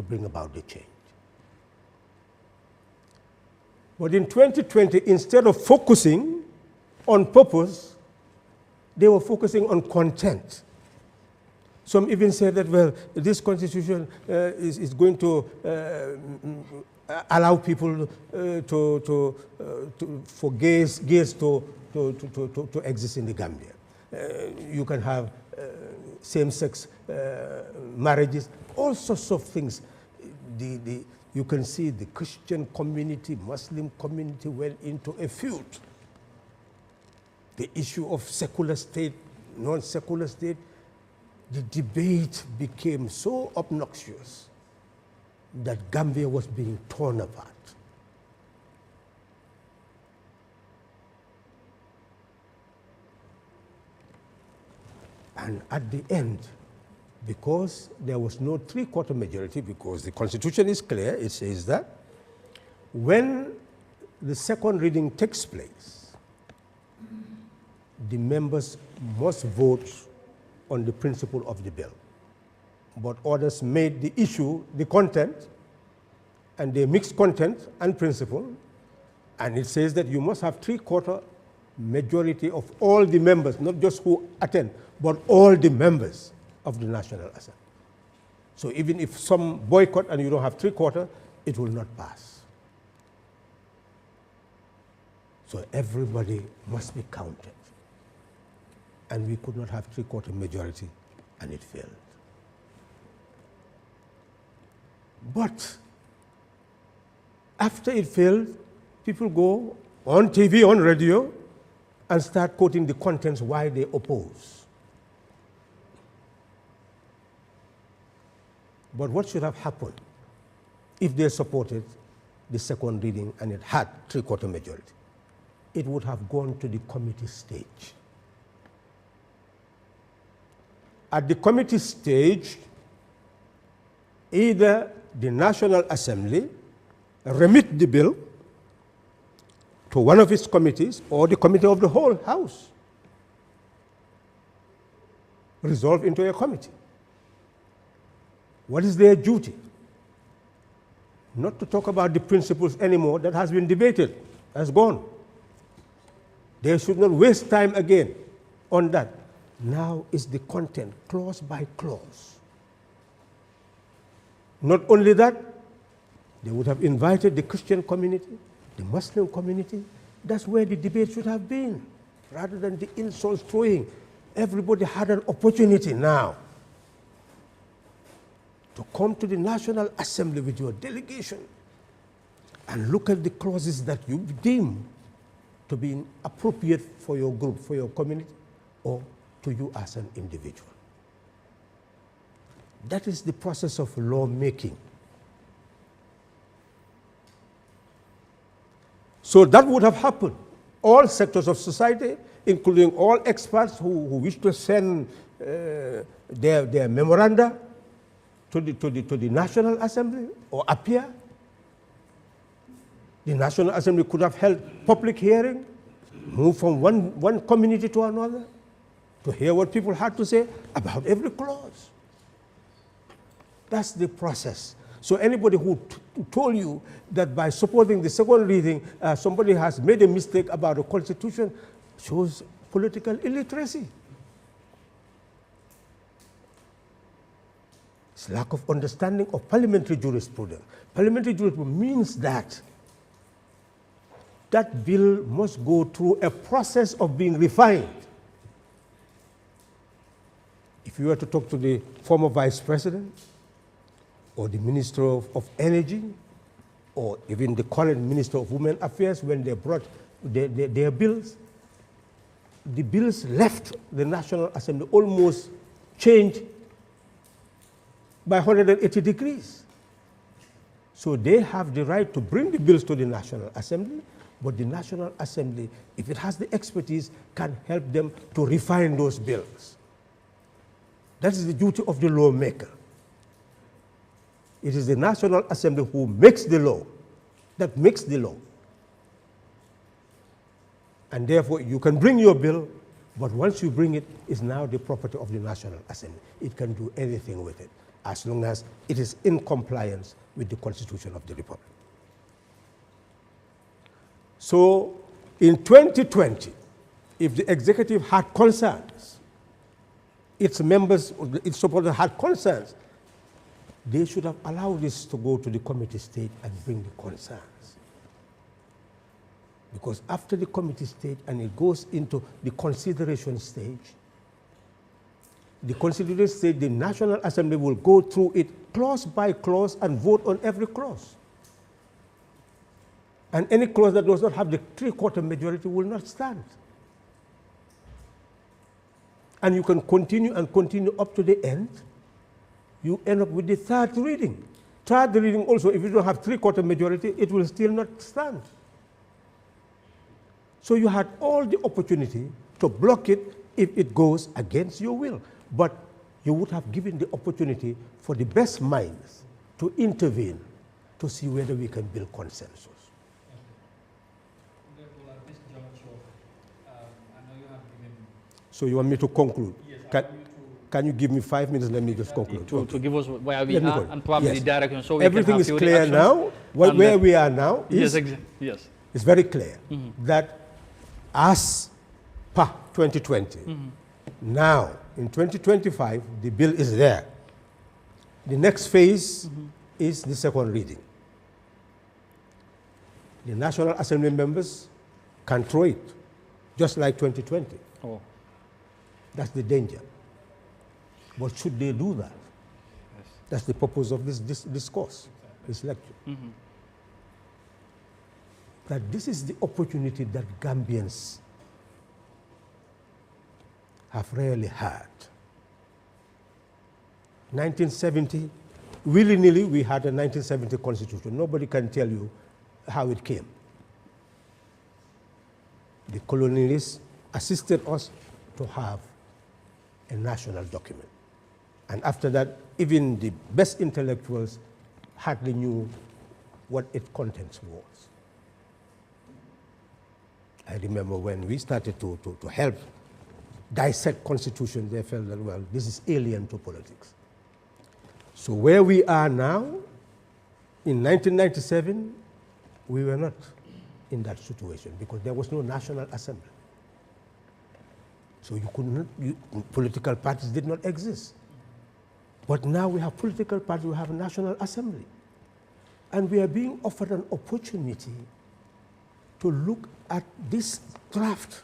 bring about the change. But in 2020, instead of focusing on purpose, they were focusing on content. Some even said that, well, this constitution is going to allow people for gays to exist in the Gambia. You can have same-sex marriages, all sorts of things. You can see the Christian community, Muslim community went into a feud. The issue of secular state, non-secular state, the debate became so obnoxious that Gambia was being torn apart. And at the end, because there was no three-quarter majority, because the Constitution is clear, it says that when the second reading takes place, the members must vote on the principle of the bill. But others made the issue the content, and they mixed content and principle, and it says that you must have three-quarter majority of all the members, not just who attend, but all the members of the National Assembly. So even if some boycott and you don't have three-quarter, it will not pass. So everybody must be counted. And we could not have three-quarter majority, and it failed. But after it failed, people go on TV, on radio, and start quoting the contents why they oppose. But what should have happened if they supported the second reading and it had three-quarter majority? It would have gone to the committee stage. At the committee stage, either the National Assembly remit the bill to one of its committees or the committee of the whole House, resolve into a committee. What is their duty? Not to talk about the principles anymore. That has been debated, has gone. They should not waste time again on that. Now is the content, clause by clause. Not only that, they would have invited the Christian community, the Muslim community. That's where the debate should have been, rather than the insults throwing. Everybody had an opportunity now to come to the National Assembly with your delegation and look at the clauses that you deem to be appropriate for your group, for your community, or to you as an individual. That is the process of lawmaking. So that would have happened. All sectors of society, including all experts who wish to send their memoranda to the National Assembly or appear. The National Assembly could have held public hearing, move from one community to another, to hear what people had to say about every clause. That's the process. So anybody who told you that by supporting the second reading, somebody has made a mistake about the Constitution shows political illiteracy. It's lack of understanding of parliamentary jurisprudence. Parliamentary jurisprudence means that that bill must go through a process of being refined. If you were to talk to the former vice president, or the Minister of Energy, or even the current Minister of Women Affairs, when they brought their bills, the bills left the National Assembly almost changed by 180 degrees. So they have the right to bring the bills to the National Assembly, but the National Assembly, if it has the expertise, can help them to refine those bills. That is the duty of the lawmaker. It is the National Assembly who makes the law, that makes the law. And therefore, you can bring your bill, but once you bring it, it's now the property of the National Assembly. It can do anything with it, as long as it is in compliance with the Constitution of the Republic. So, in 2020, if the executive had concerns, its members, its supporters had concerns, they should have allowed this to go to the committee stage and bring the concerns. Because after the committee stage and it goes into the consideration stage, the National Assembly will go through it clause by clause and vote on every clause. And any clause that does not have the three-quarter majority will not stand. And you can continue and continue up to the end. You end up with the third reading. Third reading also, if you don't have three-quarter majority, it will still not stand. So you had all the opportunity to block it if it goes against your will. But you would have given the opportunity for the best minds to intervene to see whether we can build consensus. So you want me to conclude? Yes, can you give me 5 minutes? Let me just conclude. To give us where we are and probably the direction. So we everything can is clear now. Where we are now is it's very clear that as per 2020, now in 2025, the bill is there. The next phase is the second reading. The National Assembly members can throw it, just like 2020. Oh. That's the danger. But should they do that? Yes. That's the purpose of this discourse, this lecture. That this is the opportunity that Gambians have rarely had. 1970, willy-nilly, we had a 1970 constitution. Nobody can tell you how it came. The colonialists assisted us to have a national document. And after that, even the best intellectuals hardly knew what its contents was. I remember when we started to help dissect constitution, they felt that, well, this is alien to politics. So where we are now, in 1997, we were not in that situation because there was no National Assembly. So you could not, political parties did not exist. But now we have political parties, we have a National Assembly. And we are being offered an opportunity to look at this draft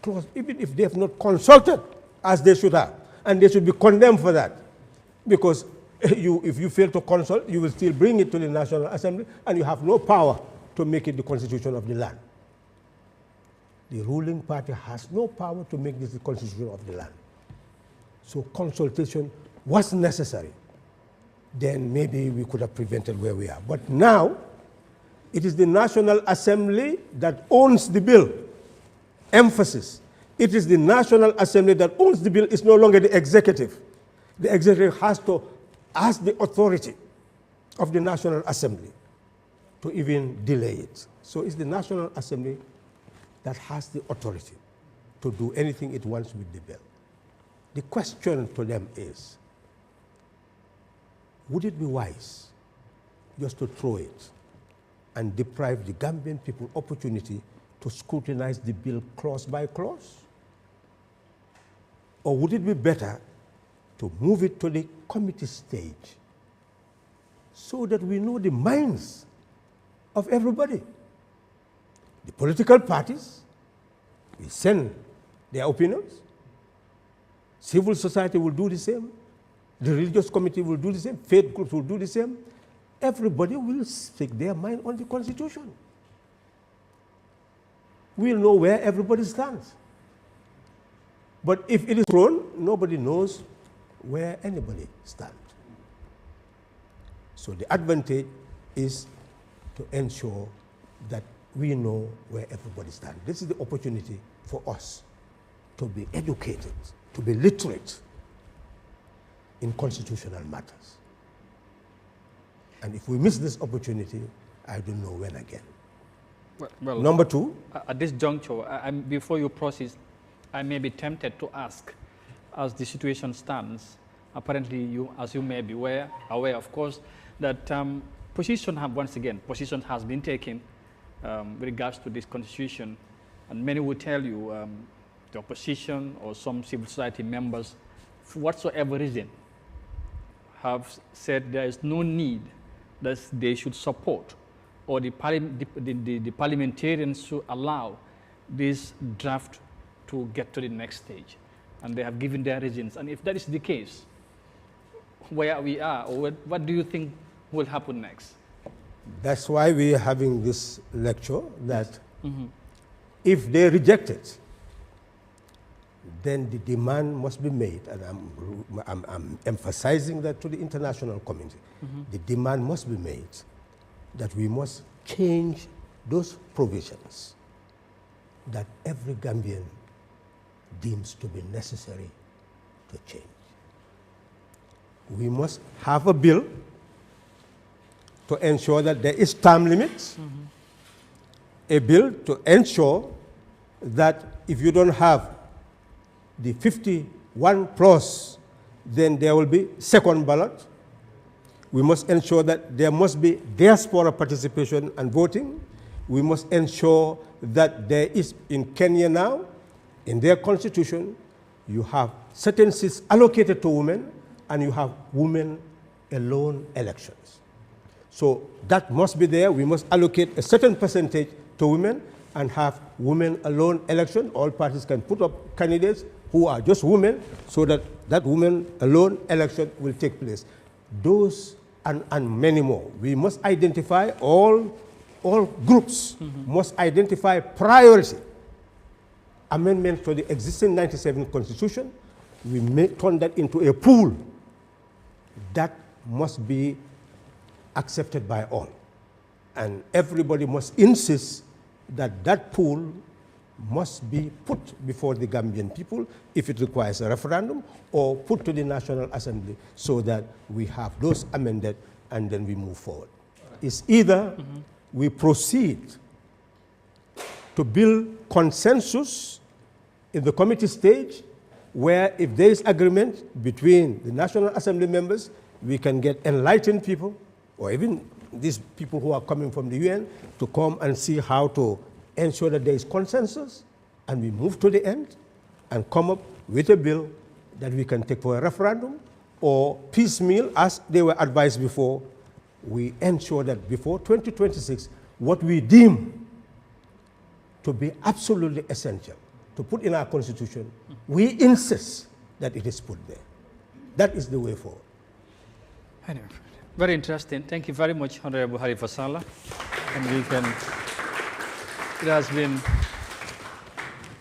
clause, even if they have not consulted as they should have. And they should be condemned for that. Because if you fail to consult, you will still bring it to the National Assembly, and you have no power to make it the constitution of the land. The ruling party has no power to make this the constitution of the land. So consultation was necessary. Then maybe we could have prevented where we are. But now, it is the National Assembly that owns the bill. Emphasis. It is the National Assembly that owns the bill. It's no longer the executive. The executive has to ask the authority of the National Assembly to even delay it. So it's the National Assembly that has the authority to do anything it wants with the bill. The question to them is, would it be wise just to throw it and deprive the Gambian people opportunity to scrutinize the bill clause by clause? Or would it be better to move it to the committee stage so that we know the minds of everybody? The political parties will send their opinions. Civil society will do the same. The religious committee will do the same. Faith groups will do the same. Everybody will speak their mind on the Constitution. We'll know where everybody stands. But if it is thrown, nobody knows where anybody stands. So the advantage is to ensure that we know where everybody stands. This is the opportunity for us to be educated, to be literate in constitutional matters. And if we miss this opportunity, I don't know when again. Well, Number two. At this juncture, before you proceed, I may be tempted to ask, as the situation stands, apparently you, as you may be aware of course, that position has been taken with regards to this constitution, and many will tell you the opposition or some civil society members, for whatsoever reason, have said there is no need that they should support, or the parliamentarians should allow this draft to get to the next stage. And they have given their reasons. And if that is the case, where we are, or what do you think will happen next? That's why we are having this lecture, that if they reject it, then the demand must be made, and I'm emphasizing that to the international community. The demand must be made that we must change those provisions that every Gambian deems to be necessary to change. We must have a bill to ensure that there is term limits, a bill to ensure that if you don't have the 51 plus, then there will be second ballot. We must ensure that there must be diaspora participation and voting. We must ensure that there is, in Kenya now, in their constitution, you have certain seats allocated to women, and you have women alone elections. So that must be there. We must allocate a certain percentage to women, and have women alone election. All parties can put up candidates who are just women, so that that women alone election will take place. Those and many more. We must identify all groups must identify priority. Amendment to the existing 97 Constitution, we may turn that into a pool that must be accepted by all. And everybody must insist that that pool must be put before the Gambian people if it requires a referendum, or put to the National Assembly, so that we have those amended and then we move forward. It's either we proceed to build consensus in the committee stage, where if there is agreement between the National Assembly members, we can get enlightened people, or even these people who are coming from the UN, to come and see how to ensure that there is consensus, and we move to the end and come up with a bill that we can take for a referendum, or piecemeal, as they were advised before. We ensure that before 2026, what we deem to be absolutely essential to put in our constitution, we insist that it is put there. That is the way forward. Anyway, very interesting. Thank you very much, Honorable Halifa Sallah. And it has been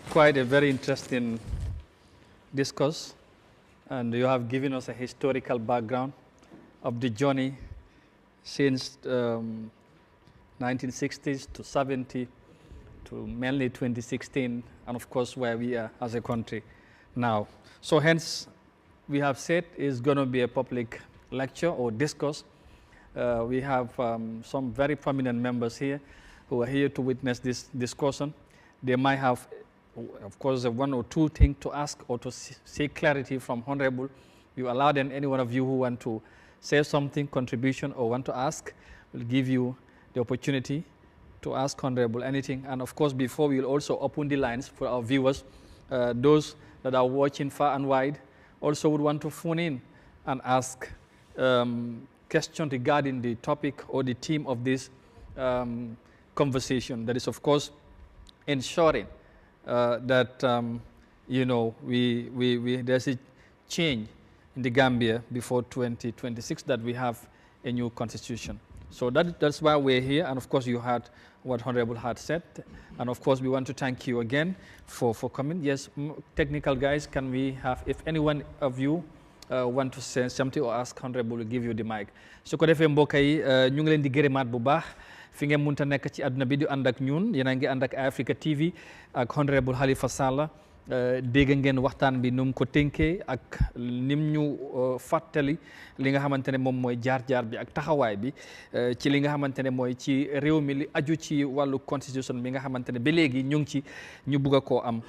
quite a very interesting discourse, and you have given us a historical background of the journey since 1960s to 70 to mainly 2016, and of course where we are as a country now. So hence, we have said it's going to be a public lecture or discourse. We have some very prominent members here who are here to witness this discussion. They might have, of course, one or two things to ask or to seek clarity from Honorable. You allow them, any one of you who want to say something, contribution, or want to ask, we'll give you the opportunity to ask Honorable anything. And of course, before, we will also open the lines for our viewers. Those that are watching far and wide also would want to phone in and ask questions regarding the topic or the theme of this conversation. That is, of course, ensuring that you know, there's a change in the Gambia before 2026, that we have a new constitution. So that's why we're here, and of course you heard what Honorable had said, and of course we want to thank you again for coming. Yes, technical guys, can we have, if anyone of you want to say something or ask Honorable, will give you the mic. So ko defee mbokk yi ñu ngi leen di gërëmaat bu baax fi ngeen mënta nekk ci àdduna bi di ànd ak ñun, yéen a ngi ànd ak Eyeafrica TV ak Honorable Halifa Sallah. Dégg ngeen waxtaan bi nu mu ko tënkee ak nim ñu fàttali li nga xamante ne moom mooy jaar-jaar bi ak taxawaay bi ci li nga xamante ne mooy ci réew mi li aju ci wàllu constitution bi nga xamante ne ba léegi ñu ngi ci ñu bugg a koo am.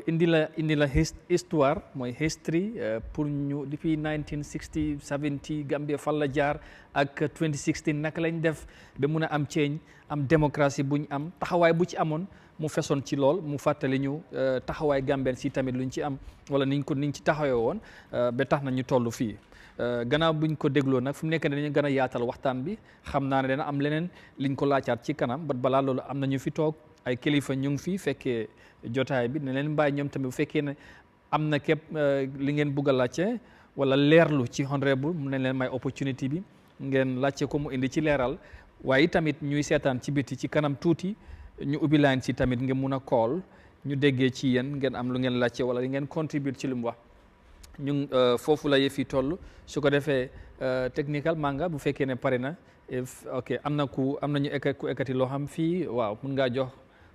indi la histoire mooy history pour ñu depuis 1960 70 Gambia fan la jaar ak 2016 naka lañ def ba mun a am change, am démocratie buñ am, taxawaay bu ci amoon mu fesoon ci lool, mu fàttali ñu taxawaay Gambia'S si tamit luñ ci am wala niñ ci taxawee woon ba tax na ñu toll fii. Gannaaw buñ ko dégloo nag fu mu nekk ne dañu gën a yaatal waxtaan bi, xam naa ne dana am leneen liñ ko laacaat ci kanam, ba balaa loolu am na ñu fi toog ay kilifa ñu ngi fi fekkee jotaay bi, ne leen bàyyi ñoom tamit bu fekkee ne am na képp li ngeen bugg a laajte wala leerlu ci Honorable, mu ne leen may opportunité bi ngeen laajte ko mu indi ci leeral. Waaye tamit ñuy seetaan ci biti ci kanam tuuti ñu ubbi line si tamit ngeen mun a call ñu déggee ci yéen ngeen am lu ngeen laajte wala ngeen contribute ci lu mu wax. ñu foofu la yëf yi toll, su ko defee technical manga bu fekkee ne pare na, ok am na ñu ku ekkati loo xam fii, waaw mun ngaa jox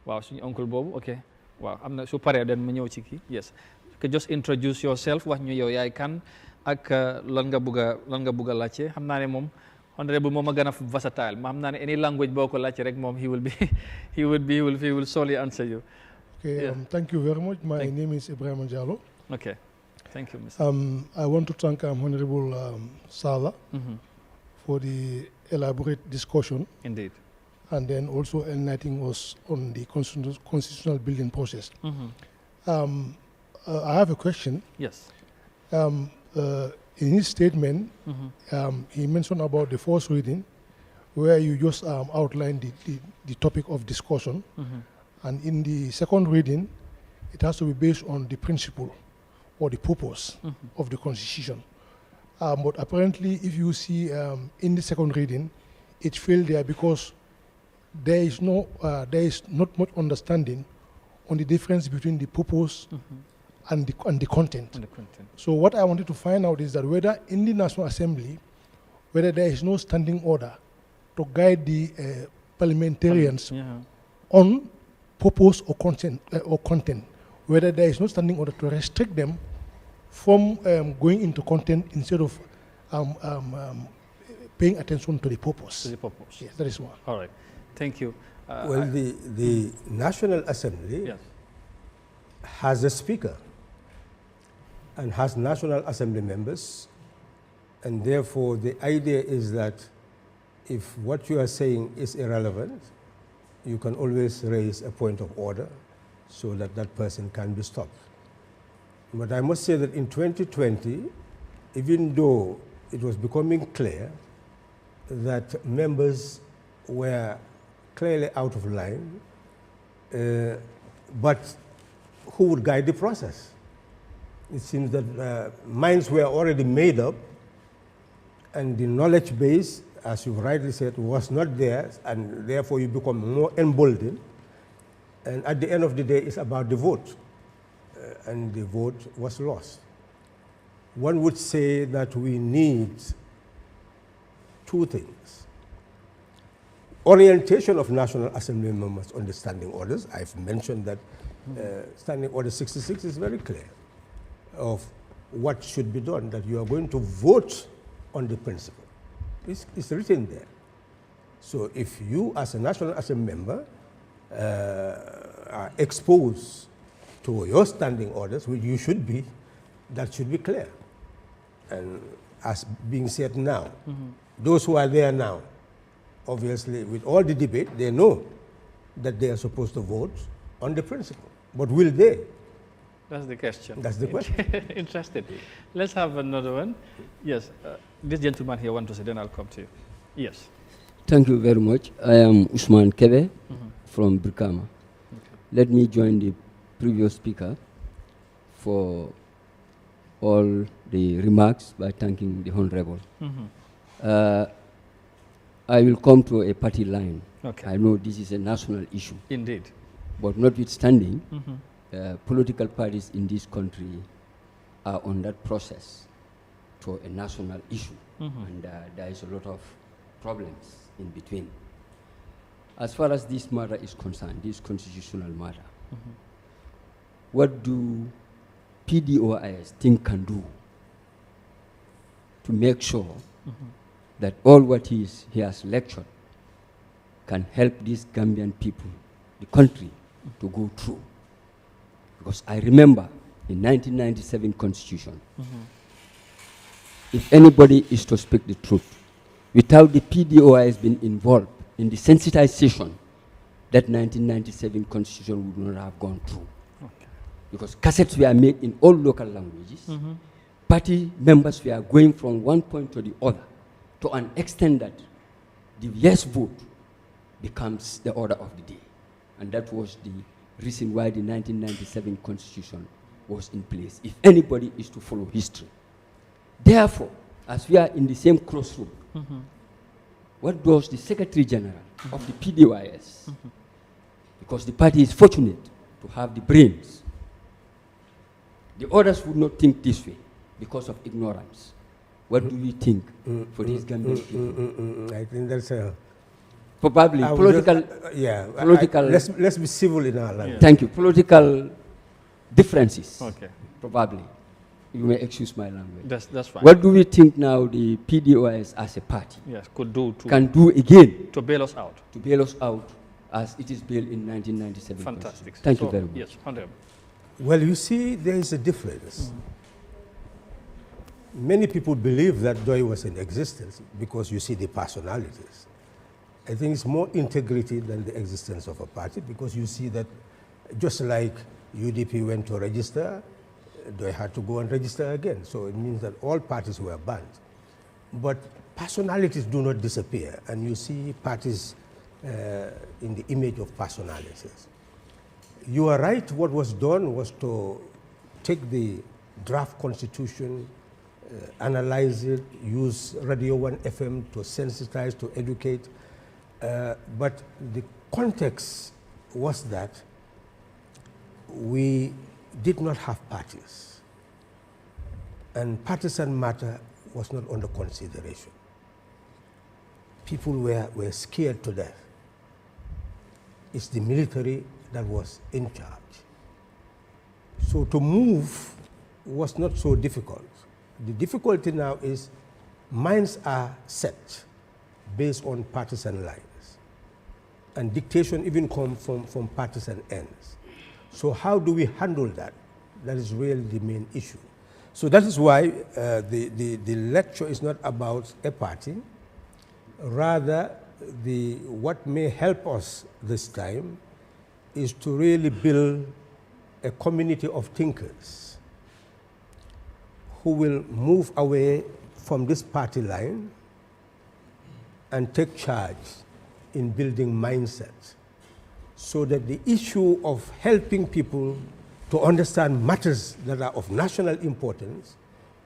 waaw suñu oncle boobu, ok waaw am na su paree den ma ñëw ci kii. Yes, just introduce yourself, wax ñu yow yaay kan ak lan nga bugg a laajte. Xam naa ne moom Honorable moom a gën a versatile, ma xam naa ne any language boo ko laajte rek moom he will solely answer you. Okay, yeah. Thank you very much. My name is Ibrahim Jallo. Okay, thank you, Mr. I want to thank Honorable Sallah for the elaborate discussion. Indeed. And then also enlightening us on the constitutional building process. I have a question. Yes. In his statement, he mentioned about the first reading, where you just outlined the topic of discussion. And in the second reading, it has to be based on the principle or the purpose of the Constitution. But apparently, if you see in the second reading, it failed there because there is not much understanding on the difference between the purpose and the content. So what I wanted to find out is that whether in the National Assembly, whether there is no standing order to guide the parliamentarians on purpose or content, whether there is no standing order to restrict them from going into content instead of paying attention to the purpose. Yes, that is one. All right. Thank you. Well, the National Assembly has a speaker and has National Assembly members, and therefore the idea is that if what you are saying is irrelevant, you can always raise a point of order so that that person can be stopped. But I must say that in 2020, even though it was becoming clear that members were clearly out of line, but who would guide the process? It seems that minds were already made up and the knowledge base, as you rightly said, was not there, and therefore you become more emboldened. And at the end of the day, it's about the vote. And the vote was lost. One would say that we need two things. Orientation of National Assembly members on the standing orders. I've mentioned that Standing Order 66 is very clear of what should be done, that you are going to vote on the principle. It's written there. So if you as a National Assembly member are exposed to your standing orders, which you should be, that should be clear. And as being said now, those who are there now, obviously with all the debate, they know that they are supposed to vote on the principle. But will they? That's the question. That's the question. Interested. Let's have another one. Yes, this gentleman here wants to say, then I'll come to you. Yes. Thank you very much. I am Usman Kebe from Brikama. Let me join the previous speaker for all the remarks by thanking the Honorable. I will come to a party line. I know this is a national issue. Indeed. But notwithstanding, political parties in this country are on that process to a national issue. And there is a lot of problems in between. As far as this matter is concerned, this constitutional matter, what do PDOIS think can do to make sure that all what he has lectured can help these Gambian people, the country, to go through? Because I remember in 1997 Constitution, if anybody is to speak the truth, without the PDOIS being involved in the sensitization, that 1997 Constitution would not have gone through. Because cassettes were made in all local languages. Party members were going from one point to the other to an extent that the yes vote becomes the order of the day. And that was the reason why the 1997 Constitution was in place, if anybody is to follow history. Therefore, as we are in the same crossroad, what does the Secretary General of the PDOIS, because the party is fortunate to have the brains, the others would not think this way because of ignorance. What do you think for these Gambian people? I think that's a... Probably political... political... Let's be civil in our language. Thank you. Political differences. Probably. You may excuse my language. That's fine. What do we think now the PDOIS as a party can do again to bail us out? To bail us out as it is bailed in 1997. Fantastic. Thank you very much. Yes, Honorable. Well, you see, there is a difference. Many people believe that Joy was in existence because you see the personalities. I think it's more integrity than the existence of a party, because you see that just like UDP went to register, Joy had to go and register again. So it means that all parties were banned. But personalities do not disappear, and you see parties in the image of personalities. You are right. What was done was to take the draft constitution, analyze it, use Radio 1 FM to sensitize, to educate. But the context was that we did not have parties. And partisan matter was not under consideration. People were scared to death. It's the military that was in charge. So to move was not so difficult. The difficulty now is minds are set based on partisan lines. And dictation even comes from partisan ends. So how do we handle that? That is really the main issue. So that is why the lecture is not about a party. Rather, what may help us this time is to really build a community of thinkers who will move away from this party line and take charge in building mindsets, so that the issue of helping people to understand matters that are of national importance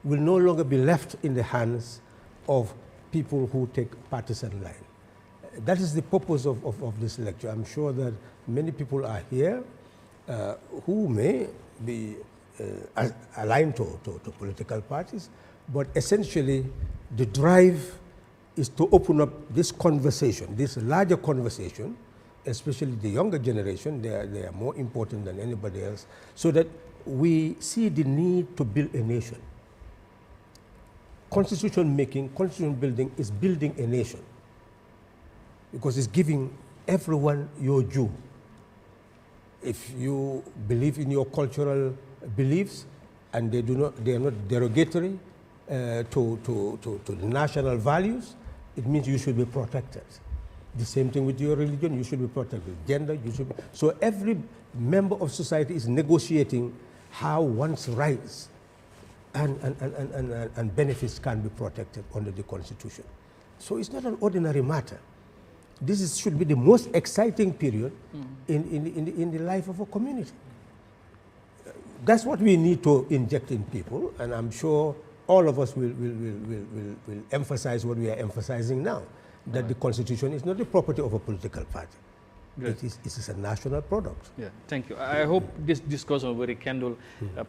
will no longer be left in the hands of people who take partisan line. That is the purpose of this lecture. I'm sure that many people are here who may be aligned to political parties, but essentially the drive is to open up this conversation, this larger conversation, especially the younger generation. They are more important than anybody else, so that we see the need to build a nation. Constitution making, constitution building is building a nation, because it's giving everyone your due. If you believe in your cultural beliefs and they are not derogatory to the national values, it means you should be protected. The same thing with your religion, you should be protected. Gender, you should be. So every member of society is negotiating how one's rights and benefits can be protected under the Constitution. So it's not an ordinary matter. This should be the most exciting period in the life of a community. That's what we need to inject in people, and I'm sure all of us will emphasize what we are emphasizing now, that the Constitution is not the property of a political party. It is a national product. Yeah, thank you. I hope this discussion will rekindle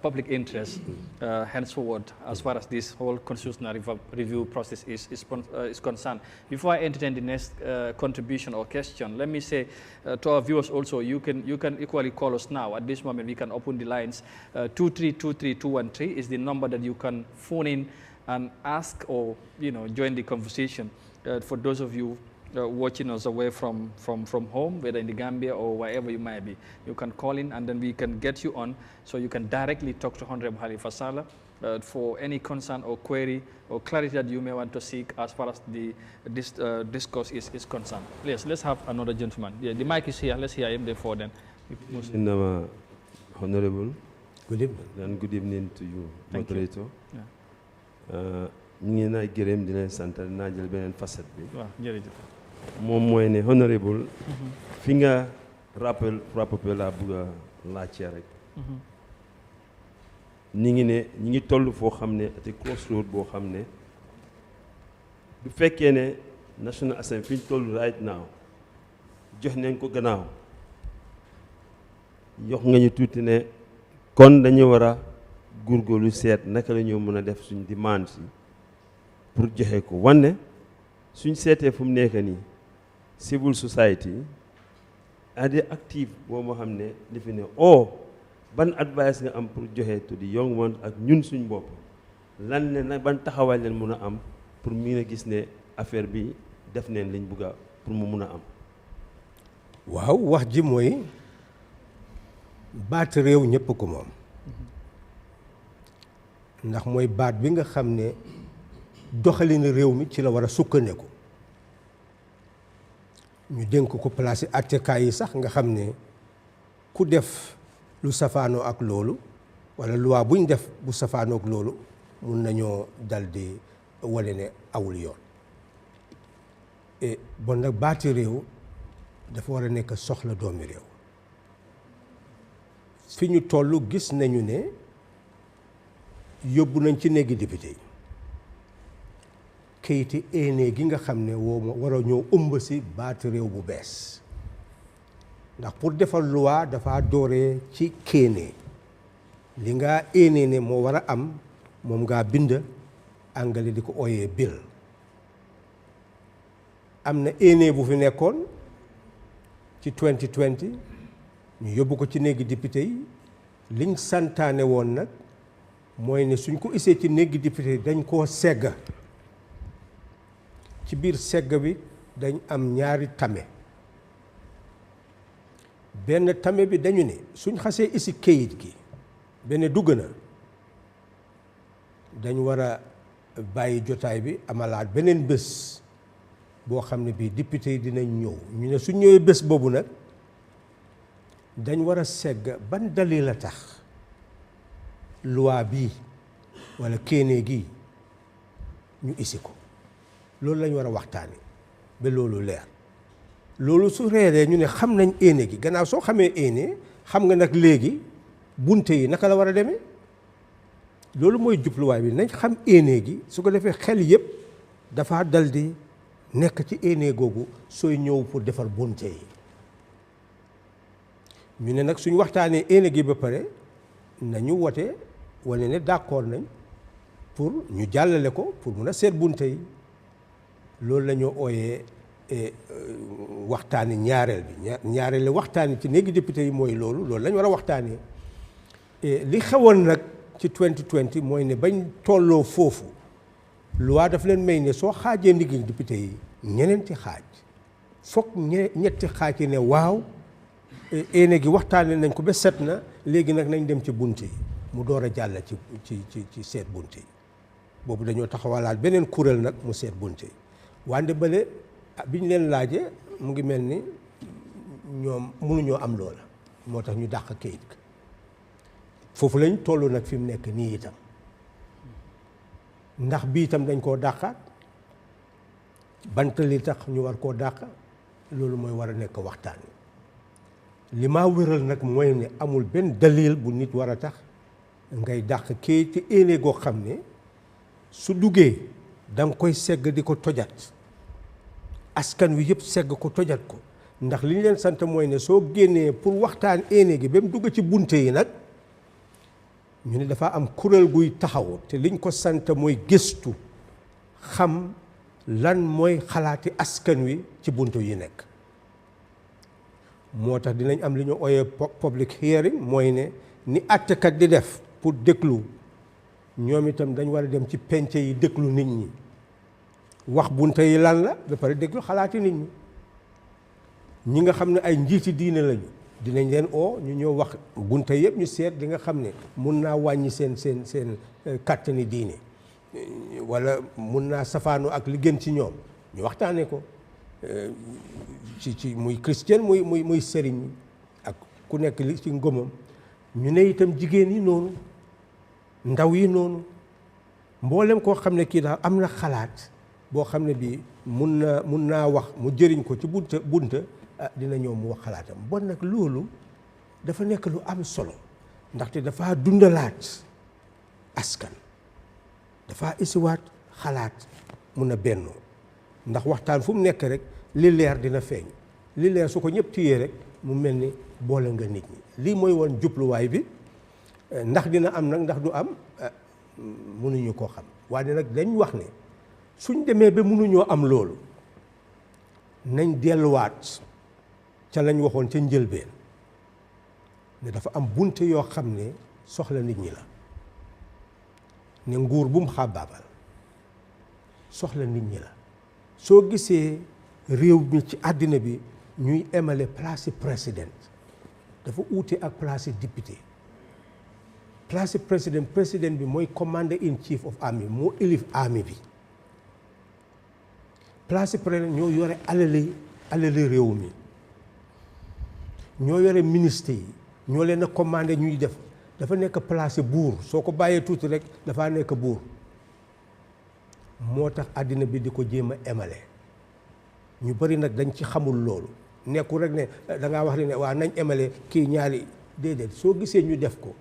public interest henceforward as far as this whole constitutional review process is concerned. Before I entertain the next contribution or question, let me say to our viewers also, you can equally call us now. At this moment, we can open the lines. 2323213 is the number that you can phone in and ask or join the conversation. For those of you watching us away from home, whether in the Gambia or wherever you might be, you can call in and then we can get you on, so you can directly talk to Honorable Halifa Sallah for any concern or query or clarity that you may want to seek as far as this discourse is concerned. Please, let's have another gentleman. Yeah, the mic is here. Let's hear him before then. Honorable. Good evening. And good evening to you, moderator. Yeah. ñu ngi nay gërëm di leen sant naa jël beneen facette bi. waaw jërëjëf. moom mooy ne honorable. fi nga rappel laa bëgg a laajte rek. ñi ngi toll foo xam ne te crossroad boo xam ne du fekkee ne National Assembly fi ñu toll right now jox nañ ko gannaaw jox nga ñu tuuti ne kon dañu war a góorgóorlu seet naka la ñu mën a def suñ demande si pour joxe ko wanne suñ seetee fu mu nekk nii civil society ade active boo moo xam ne li fi ne ban advice nga am pour joxe to the young ones ak ñun suñ bopp lan ne nag ban taxawaay leen mun a am pour mën a gis ne affaire bi def neen liñ bugga pour mu mun a am. waaw wax ji mooy baat réew ñëpp ko moom ndax mooy baat bi nga xam ne doxalinu réew mi ci la war a sukkandiku ñu dénk ko placé attekaay yi sax nga xam ne ku def lu safaanoo ak loolu wala loi buñ def bu safaanoo ak loolu mun nañoo dal di wane ne awul yoon et bon nag baati réew dafa war a nekk soxla doomi réew fi ñu toll gis nañu ne yóbbu nañ ci néegi député yi kayiti éene gi nga xam ne woo war a ñëw ëmb si baati réew bu bees ndax pour defar loi dafa dooree ci kéene li nga éene ne moo war a am moom ngaa bind angale di ko ooyee bill am na éene bu fi nekkoon ci 2020 ñu yóbbu ko ci néegi député yi liñ santaane woon nag mooy ne suñ ko isee ci néegi député dañ koo segg ci biir segg bi dañ am ñaari tame benn tame bi dañu ne suñ xasee isi kayit gi benn dugg na dañ war a bàyyi jotaay bi amalaat beneen bés boo xam ne bii député yi dinañ ñëw ñu ne suñ ñëwee bés boobu nag dañ war a segg ban dalil la tax loi bii walla kéene gi ñu isi ko loolu lañ war a waxtaane ba loolu leer loolu su reeree ñu ne xam nañ éene gi gannaaw soo xamee éene xam nga nag léegi bunte yi naka la war a demee loolu mooy jubluwaay bi nañ xam éene gi su ko defee xel yëpp dafa daldi nekk ci éene googu sooy ñëw pour defar bunte yi ñu ne nag suñ waxtaanee éene gi ba pare nañu wote wane ne d'accord nañ pour ñu jàllale ko pour mun a seet bunte yi loolu la ñu ooyee waxtaani ñaareel bi ñaareele waxtaani ci néegi député yi mooy loolu la ñu war a waxtaanee li xewoon nag ci 2020 mooy ne bañ tolloo foofu loi daf leen may ne soo xaajee ndiggi député yi ñeneenti xaaj foog ñetti xaaj yi ne waaw éene gi waxtaane nañ ko ba set na léegi nag nañ dem ci bunt yi mu door a jàll ci seet bunt yi boobu dañoo taxawalaat beneen kuréel nag mu seet bunt yi wante bële bi ñu leen laajee mu ngi mel ni ñoom mënuñoo am loola moo tax ñu dàq kayit ga foofu lañ toll nag fi mu nekk nii itam ndax bii itam dañ koo dàqaat bant li tax ñu war koo dàq loolu mooy war a nekk waxtaan li ma wéral nag mooy ne amul benn dalil bu nit war a tax ngay dàq kayit ci éene goo xam ne su duggee da nga koy segg di ko tojat askan wi yëpp segg ko tojat ko ndax li ñu leen sant mooy ne soo génnee pour waxtaan éene gi ba mu dugg ci bunte yi nag ñu ne dafa am kuréel guy taxaw te liñ ko sant mooy gëstu xam lan mooy xalaati askan wi ci buntu yi nekk moo tax dinañ am li ñu ooyee public hearing mooy ne ni àttekat di def pour déglu ñoom itam dañ war a dem ci penc yi déglu nit ñi wax bunte yi lan la ba pare déglu xalaati nit ñi nga xam ne ay njiiti diine lañu dinañ leen oo ñu ñëw wax bunte yëpp ñu seet li nga xam ne mun naa wàññi seen kàttani diine wala mun naa safaanu ak li gën ci ñoom ñu waxtaanee ko ci muy chrétien muy sëriñ ak ku nekk li ci ngëmam ñu ne itam jigéen yi noonu ndaw yi noonu mboolem koo xam ne kii daal am na xalaat boo xam ne bii mun naa wax mu jëriñ ko ci bunta dina ñëw mu wax xalaatam bon nag loolu dafa nekk lu am solo ndaxte dafa dundalaat askan dafa isiwaat xalaat mun a bennoo ndax waxtaan fu mu nekk rek li leer dina feeñ li leer su ko ñëpp téyee rek mu mel ni boole nga nit ñi lii mooy woon jubluwaay bi ndax dina am nag ndax du am mënuñu koo xam waaye nag dañ wax ne suñ demee ba mënuñoo am loolu nañ delluwaat ca lañ waxoon ca njëlbeen ne dafa am bunte yoo xam ne soxla nit ñi la ne nguur bu mu xàbbaabal soxla nit ñi la soo gisee réew mi ci àddina bi ñuy emale place président dafa uute ak place député place président bi mooy commander in chief of army moo élif army bi place président ñoo yore alali réew mi ñoo yore ministre yi ñoo leen a commandé ñuy def dafa nekk place buur soo ko bàyyee tuuti rek dafa nekk buur moo tax àddina bi di ko jéem a emale ñu bari nag dañ ci xamul loolu nekkul rek ne da ngaa wax ne waa nañ emale kii ñaari déedéet soo gisee ñu def ko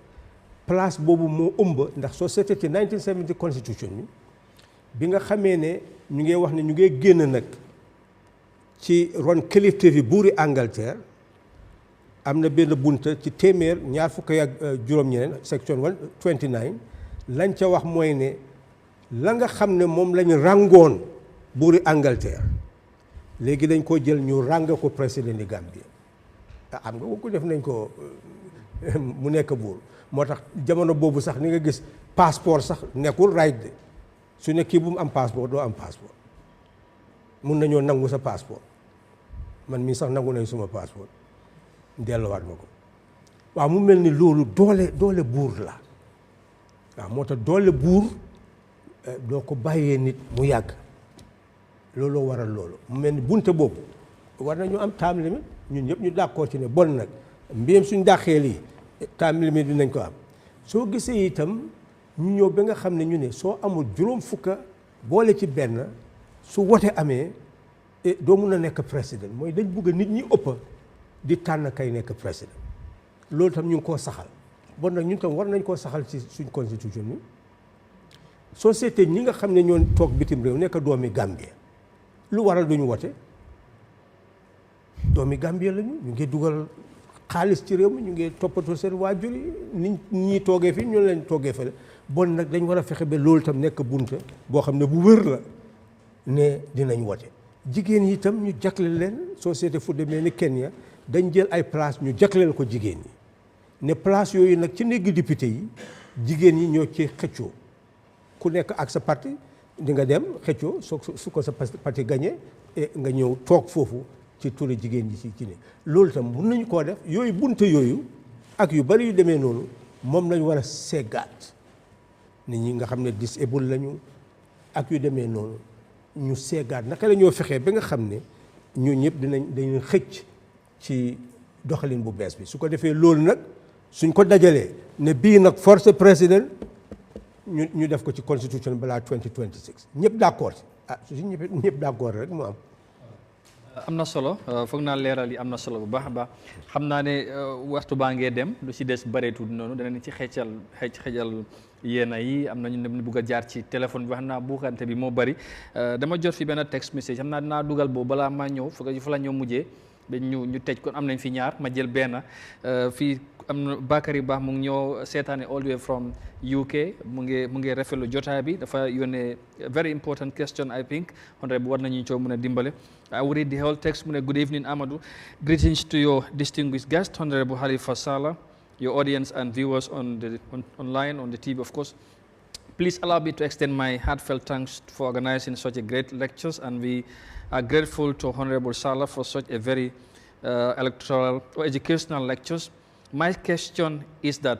place boobu moo ëmb ndax soo seetee ci 1970 constitution bi nga xamee ne ñu ngi wax ne ñu ngi génn nag ci ron kilifteef yi buuri Angleterre am na benn bunta ci téeméer ñaar fukk ak juróom-ñeneen section 129 lañ ca wax mooy ne la nga xam ne moom lañu ràngoon buuri Angleterre léegi dañ ko jël ñu ràng ko président di Gambie xam nga ko def nañ ko mu nekk buur moo tax jamono boobu sax ni nga gis passeport sax nekkul right de su ne kii bu mu am passeport doo am passeport mun nañoo nangu sa passeport man mii sax nangu nañ suma passeport delluwaat ma ko waaw mu mel ni loolu doole buur la waaw moo tax doole buur doo ko bàyyee nit mu yàgg looloo waral loolu mu mel ni bunte boobu war nañu am time limit ñun ñëpp ñu d'accord ci ne bon nag mbiyam suñ dàqee lii time limit dinañ ko am soo gisee itam ñu ñëw ba nga xam ne ñu ne soo amul juróom fukka boole ci benn su wote amee doo mun a nekk président mooy dañ bugg nit ñi ëpp di tànn kay nekk président loolu tam ñu ngi koo saxal bon nag ñun tam war nañ koo saxal ci suñ constitution ni société ñi nga xam ne ñoo toog bitim réew nekk doomi Gambie lu waral duñu wote doomi Gambie lañu ñu ngi dugal xaalis ci réew mi ñu ngi toppatoo seen waajur yi nit ñi toogee fii ñoo leen toogee fële bon nag dañ war a fexe ba loolu tam nekk bunte boo xam ne bu wér la ne dinañ wote jigéen yi itam ñu jagleel leen société fu demee ni Kenya dañ jël ay place ñu jagleel ko jigéen ñi ne place yooyu nag ci néegi député yi jigéen ñi ñoo ci xëccoo ku nekk ak sa parti di nga dem xëccoo su ko sa parti gagné nga ñëw toog foofu ci turi jigéen ñi ci ne loolu tam mun nañu koo def yooyu bunte yooyu ak yu bari yu demee noonu moom lañu war a seggaat nit ñi nga xam ne disabled lañu ak yu demee noonu ñu seggaat naka la ñoo fexee ba nga xam ne ñoo ñëpp dañu xëcc ci doxalin bu bees bi su ko defee loolu nag suñ ko dajalee ne bii nag force président ñu def ko ci constitution balaa 2026 ñëpp d'accord su ñëpp d'accord rek mu am na solo foog naa leeral yi am na solo bu baax a baax xam naa ne waxtu baa ngee dem lu ci des bareetul noonu danañ ci xëccal yéena yi am na ñu ne bugg a jaar ci téléphone bi wax naa buuxante bi moo bari dama jot fi benn text message xam naa dinaa dugal boobu balaa maa ñëw fa la ñoo mujjee ba ñu tëj kon am nañ fi ñaar ma jël benn fii am na Bakary Ba mu ngi ñëw seetaane all the way from UK mu ngi rafetlu jotaay bi dafa yónnee very important question I think honorable war nañu coow mën a dimbale I will read the whole text mu ne good evening Amadou greetings to your distinguished guest honorable Halifa Sallah your audience and viewers online on the TV of course. Please allow me to extend my heartfelt thanks for organizing such a great lectures, and we are grateful to Honorable Sallah for such a very electoral or educational lectures. My question is that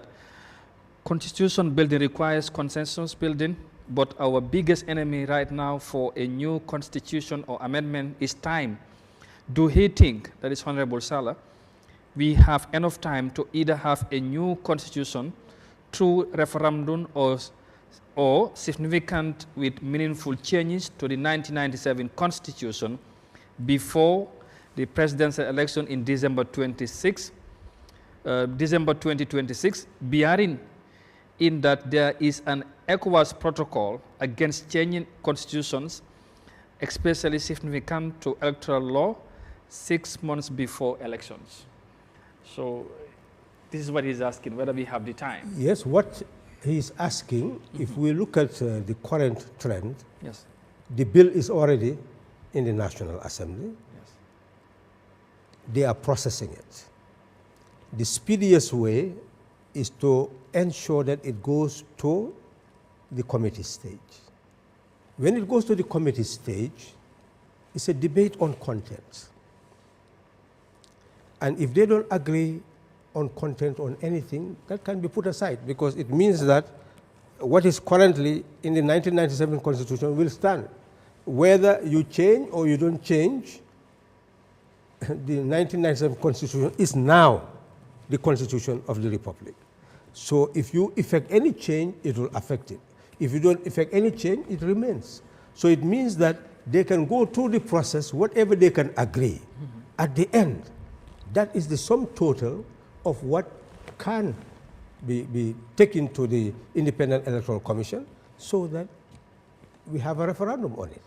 constitution building requires consensus building, but our biggest enemy right now for a new constitution or amendment is time. Do he think, that is Honorable Sallah, we have enough time to either have a new constitution through referendum or significant with meaningful changes to the 1997 constitution before the presidential election in December 2026, bearing in that there is an ECOWAS protocol against changing constitutions, especially significant to electoral law 6 months before elections. So this is what he's asking, whether we have the time. Yes, what he's asking, if we look at the current trend, yes, the bill is already in the National Assembly. Yes. They are processing it. The speediest way is to ensure that it goes to the committee stage. When it goes to the committee stage, it's a debate on content. And if they don't agree on content on anything, that can be put aside, because it means that what is currently in the 1997 Constitution will stand. Whether you change or you don't change, the 1997 Constitution is now the Constitution of the Republic. So if you effect any change, it will affect it. If you don't effect any change, it remains. So it means that they can go through the process, whatever they can agree. At the end, that is the sum total of what can be taken to the Independent Electoral Commission so that we have a referendum on it.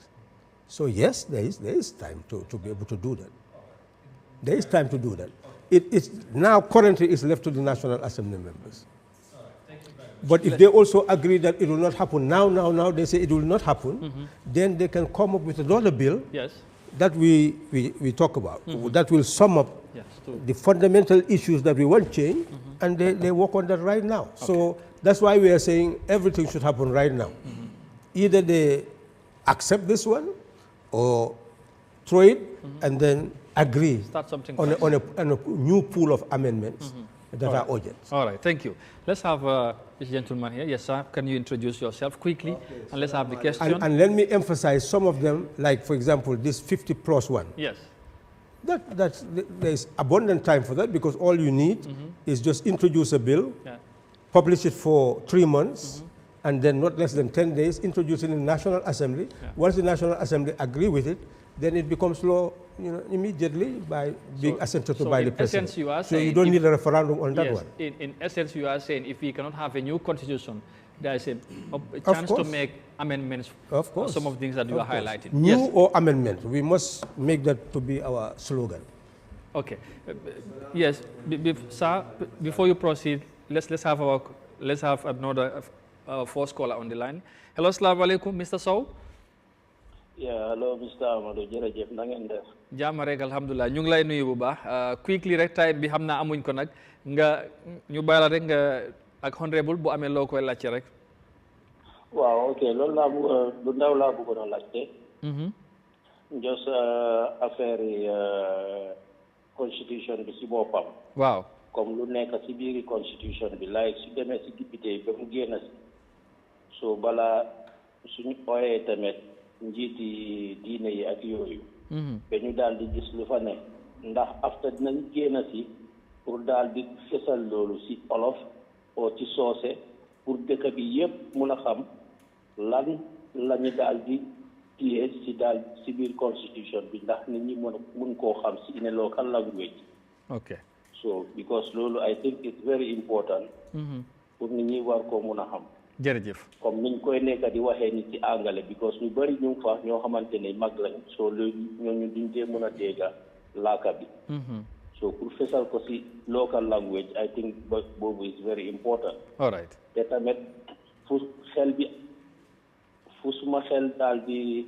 So yes, there is time to be able to do that. There is time to do that. It's now currently it's left to the National Assembly members. But if they also agree that it will not happen now they say it will not happen, then they can come up with another bill that we talk about, that will sum up the fundamental issues that we want change, and they work on that right now. Okay. So that's why we are saying everything should happen right now. Either they accept this one or throw it and then agree on a new pool of amendments that are urgent. All right, thank you. Let's have this gentleman here. Yes, sir. Can you introduce yourself quickly? Okay, and let's have the question. And let me emphasize some of them, like, for example, this 50+ one. Yes. There's abundant time for that, because all you need is just introduce a bill, publish it for 3 months, and then not less than 10 days, introduce it in the National Assembly. Once the National Assembly agree with it, then it becomes law, immediately by being assented to by the president. So you don't need a referendum on that one. In essence, you are saying if we cannot have a new constitution, there is a chance to make amendments for some of the things that you are highlighting. New or amendment, we must make that to be our slogan. Okay. Yes, sir. Before you proceed, let's have another first caller on the line. Hello, assalamu alaikum, Mr. Sow. Yeah, hello, Mr. Amadou. Jërëjëf, na ngeen def. Jàmm rek, alhamdulilah. Ñu ngi lay nuyu bu baax. Quickly rek time bi xam naa amuñ ko nag nga ñu bàyyi la rek nga ak honorable bu amee loo koy laajte rek. Waaw, ok, loolu laa lu ndaw laa bëggoon a laajte. Just affaire constitution bi si boppam. Waaw. Comme lu nekk si biir constitution bi, like su demee si député yi ba mu génn si. So balaa suñu ooyee tamit njiiti diine yi ak yooyu. ba ñu daal di gis lu fa ne ndax after dinañ génn si pour daal di fësal loolu si olof oo ci soose pour dëkk bi yëpp mun a xam lan la ñu daal di téye si biir constitution bi ndax nit ñi mun koo xam si in a local language. Okay. So because loolu I think it's very important. pour nit ñi war koo mun a xam. jërëjëf. comme niñ koy nekk di waxee ni ci anglais because ñu bëri ñu ngi fa ñoo xamante ne mag lañ soo léegi ñooñu duñ dee mën a dégg laaka bi. so pour fesal ko si local language I think boobu is very important. all right. te tamit fu suma xel daal di.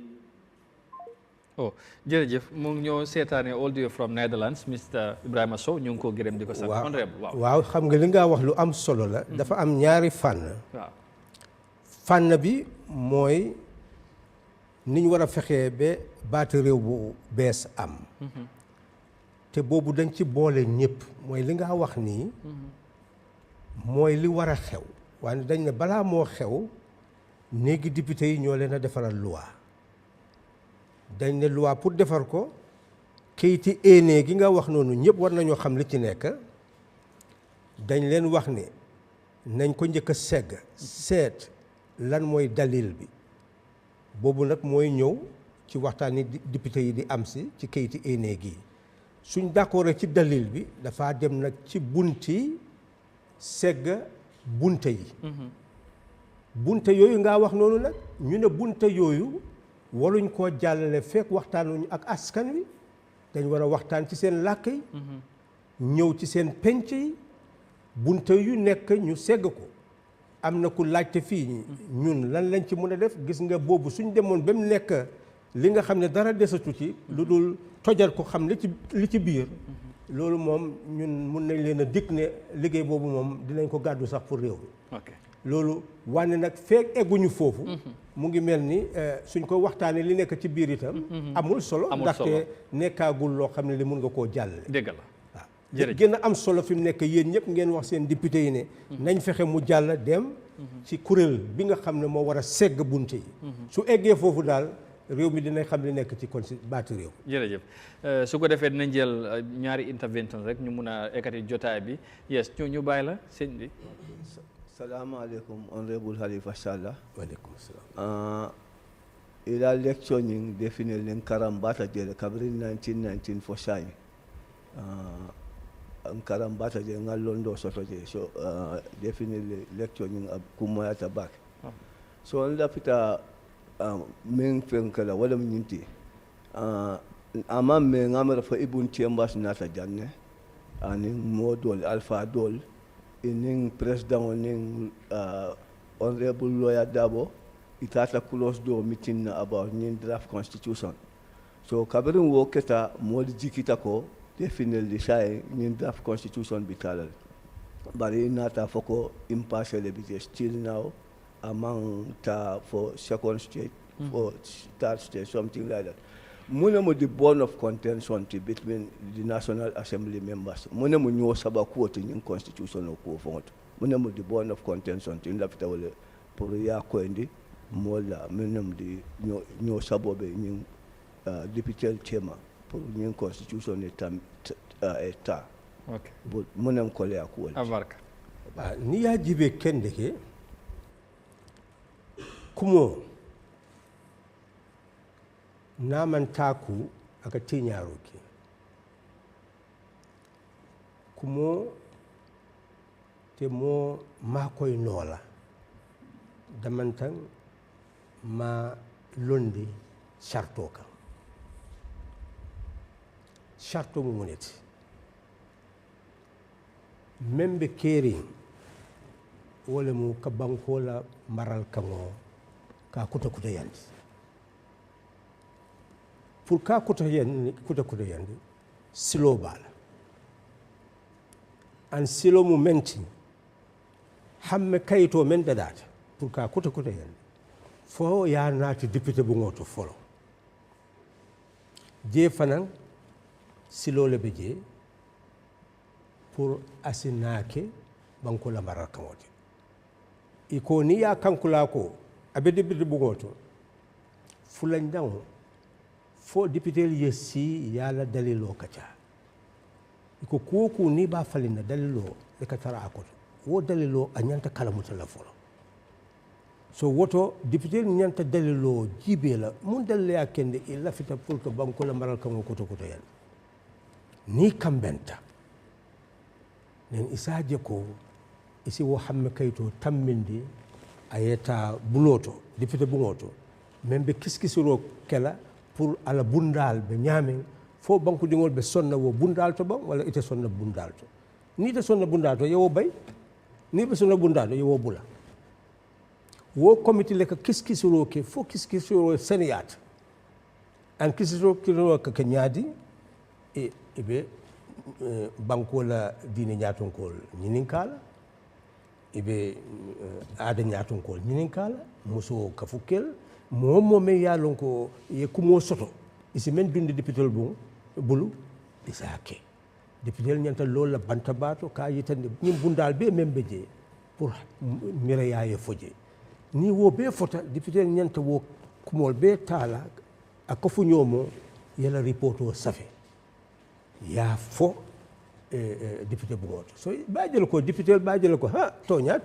jërëjëf mu ngi ñoo seetaane all the way from Netherlands Mr. Ibrahima Sow ñu ngi ko gërëm di ko sant. waaw xam nga li nga wax lu am solo la. dafa am ñaari fànn. waaw. fànn bi mooy ni ñu war a fexee ba baati réew bu bees am. te boobu dañ ci boole ñëpp mooy li nga wax nii. mooy li war a xew. waaye dañ ne balaa moo xew néegi député yi ñoo leen a defaral loi. dañ ne loi pour defar ko kayiti éenee gi nga wax noonu ñëpp war nañoo xam li ci nekk. dañ leen wax ne nañ ko njëkk a segg seet. lan mooy dalil bi boobu nag mooy ñëw ci waxtaan ni député yi di am si ci kayiti éenee gi suñ d'accord ci dalil bi dafa dem nag ci bunti segg bunte yi. bunte yooyu nga wax noonu nag ñu ne bunte yooyu waruñ koo jàllale fekk waxtaanuñu ak askan wi dañ war a waxtaan ci seen làkk yi. ñëw ci seen penc yi bunte yu nekk ñu segg ko. am na ku laajte fii ñun lan lañ ci mën a def gis nga boobu suñ demoon ba mu nekk li nga xam ne dara desatu ci lu dul tojal ko xam li ci biir loolu moom ñun mun nañ leen a dikk ne liggéey boobu moom dinañ ko gàddu sax pour réew mi. loolu wane nag feek egguñu foofu mu ngi mel ni suñ ko waxtaanee li nekk ci biir itam amul solo ndaxte nekkaagul loo xam ne li mun nga koo jàllale. dëgg la. gën a am solo fi mu nekk yéen ñëpp ngeen wax seen député yi ne nañ fexe mu jàll dem ci kuréel bi nga xam ne moo war a segg bunte yi su eggee foofu daal réew mi dinañ xam li nekk ci kon si baati réew. jërëjëf su ko defee dinañ jël ñaari intervention rek ñu mun a ekkati jotaay bi yes ñu bàyyi la sëñ bi. salaamaaleykum honorable Halifa Sallah. waaleykum salaam. ila lecturing definitely karambata jere kabri 1919 for shy. karam bata je ngal londo soto je so definitely lecture ni kuma ta back so on da fita men fen kala wala minti amma me ngamara fa ibun chambers nata janne ani modol alpha dol in president in honorable lawyer Dabo itata close door meeting about new draft constitution so kabirin wo keta modi jikita ko definitely shy new draft constitution bitalal bari nata foko impasse le still now among ta for second state or third state something like that monemo the bone of contention between the National Assembly members monemo nyo saba quote in constitution ko fonto monemo the bone of contention in la pitawole pour ya ko ndi mola menem di nyo sabo be in député tema pour une constitution état okay but monem ko le ko abarka ni ya jibe kende ke kumo naman taku aka tinyaro ke kumo te mo makoy nola damantan ma londi sharto kan sharto mu muneti membe keri wala mu ka bankola maral kango ka kuta yandi pour ka kuta yandi silo bala an silo mu menti hamme kayito men dadata pour ka kuta yandi fo ya naati député bu ngoto folo je fanan silo le beje pour asinake bankola maral kango iko ni ya kankula ko abe député bu ngoto fulan dango fo député yesi yala dalilo kacha iko kuku ni ba falina dalilo e katara akoto wo dalilo anyanta kala mutala folo so woto député nyanta dalilo jibela mun dalle akende e lafita pour que banko la maral kango koto yan ni kambenta nen isaje ko isi wo hamme kayto tammindi ayeta buloto député bungoto membe kiskisiro kala pour ala bundal be ñamen fo banku dingol be sonna wo bundal to ba wala ite sonna bundal to ni te sonna bundal to yow bay ni be sonna bundal to yow bula wo committee le ka kiskisiro ke fo kiskisiro seniyat an kiskisiro kilo ka kenyadi e be banko la dine ñaton ko ñinin kala ibe aada ñaton ko ñinin kala muso ka fukel momo me yalon ko ye kumo soto isi men bindi député bulu isake député ñanta lola banta bato ka yitande ñim bundal be membe je pour mire yaye foje ni wo be fota député ñanta wo kumol be tala akafu ñomo yela reporto safe ya fo député bu ngoto so bajel ko député bajel ko ha tonya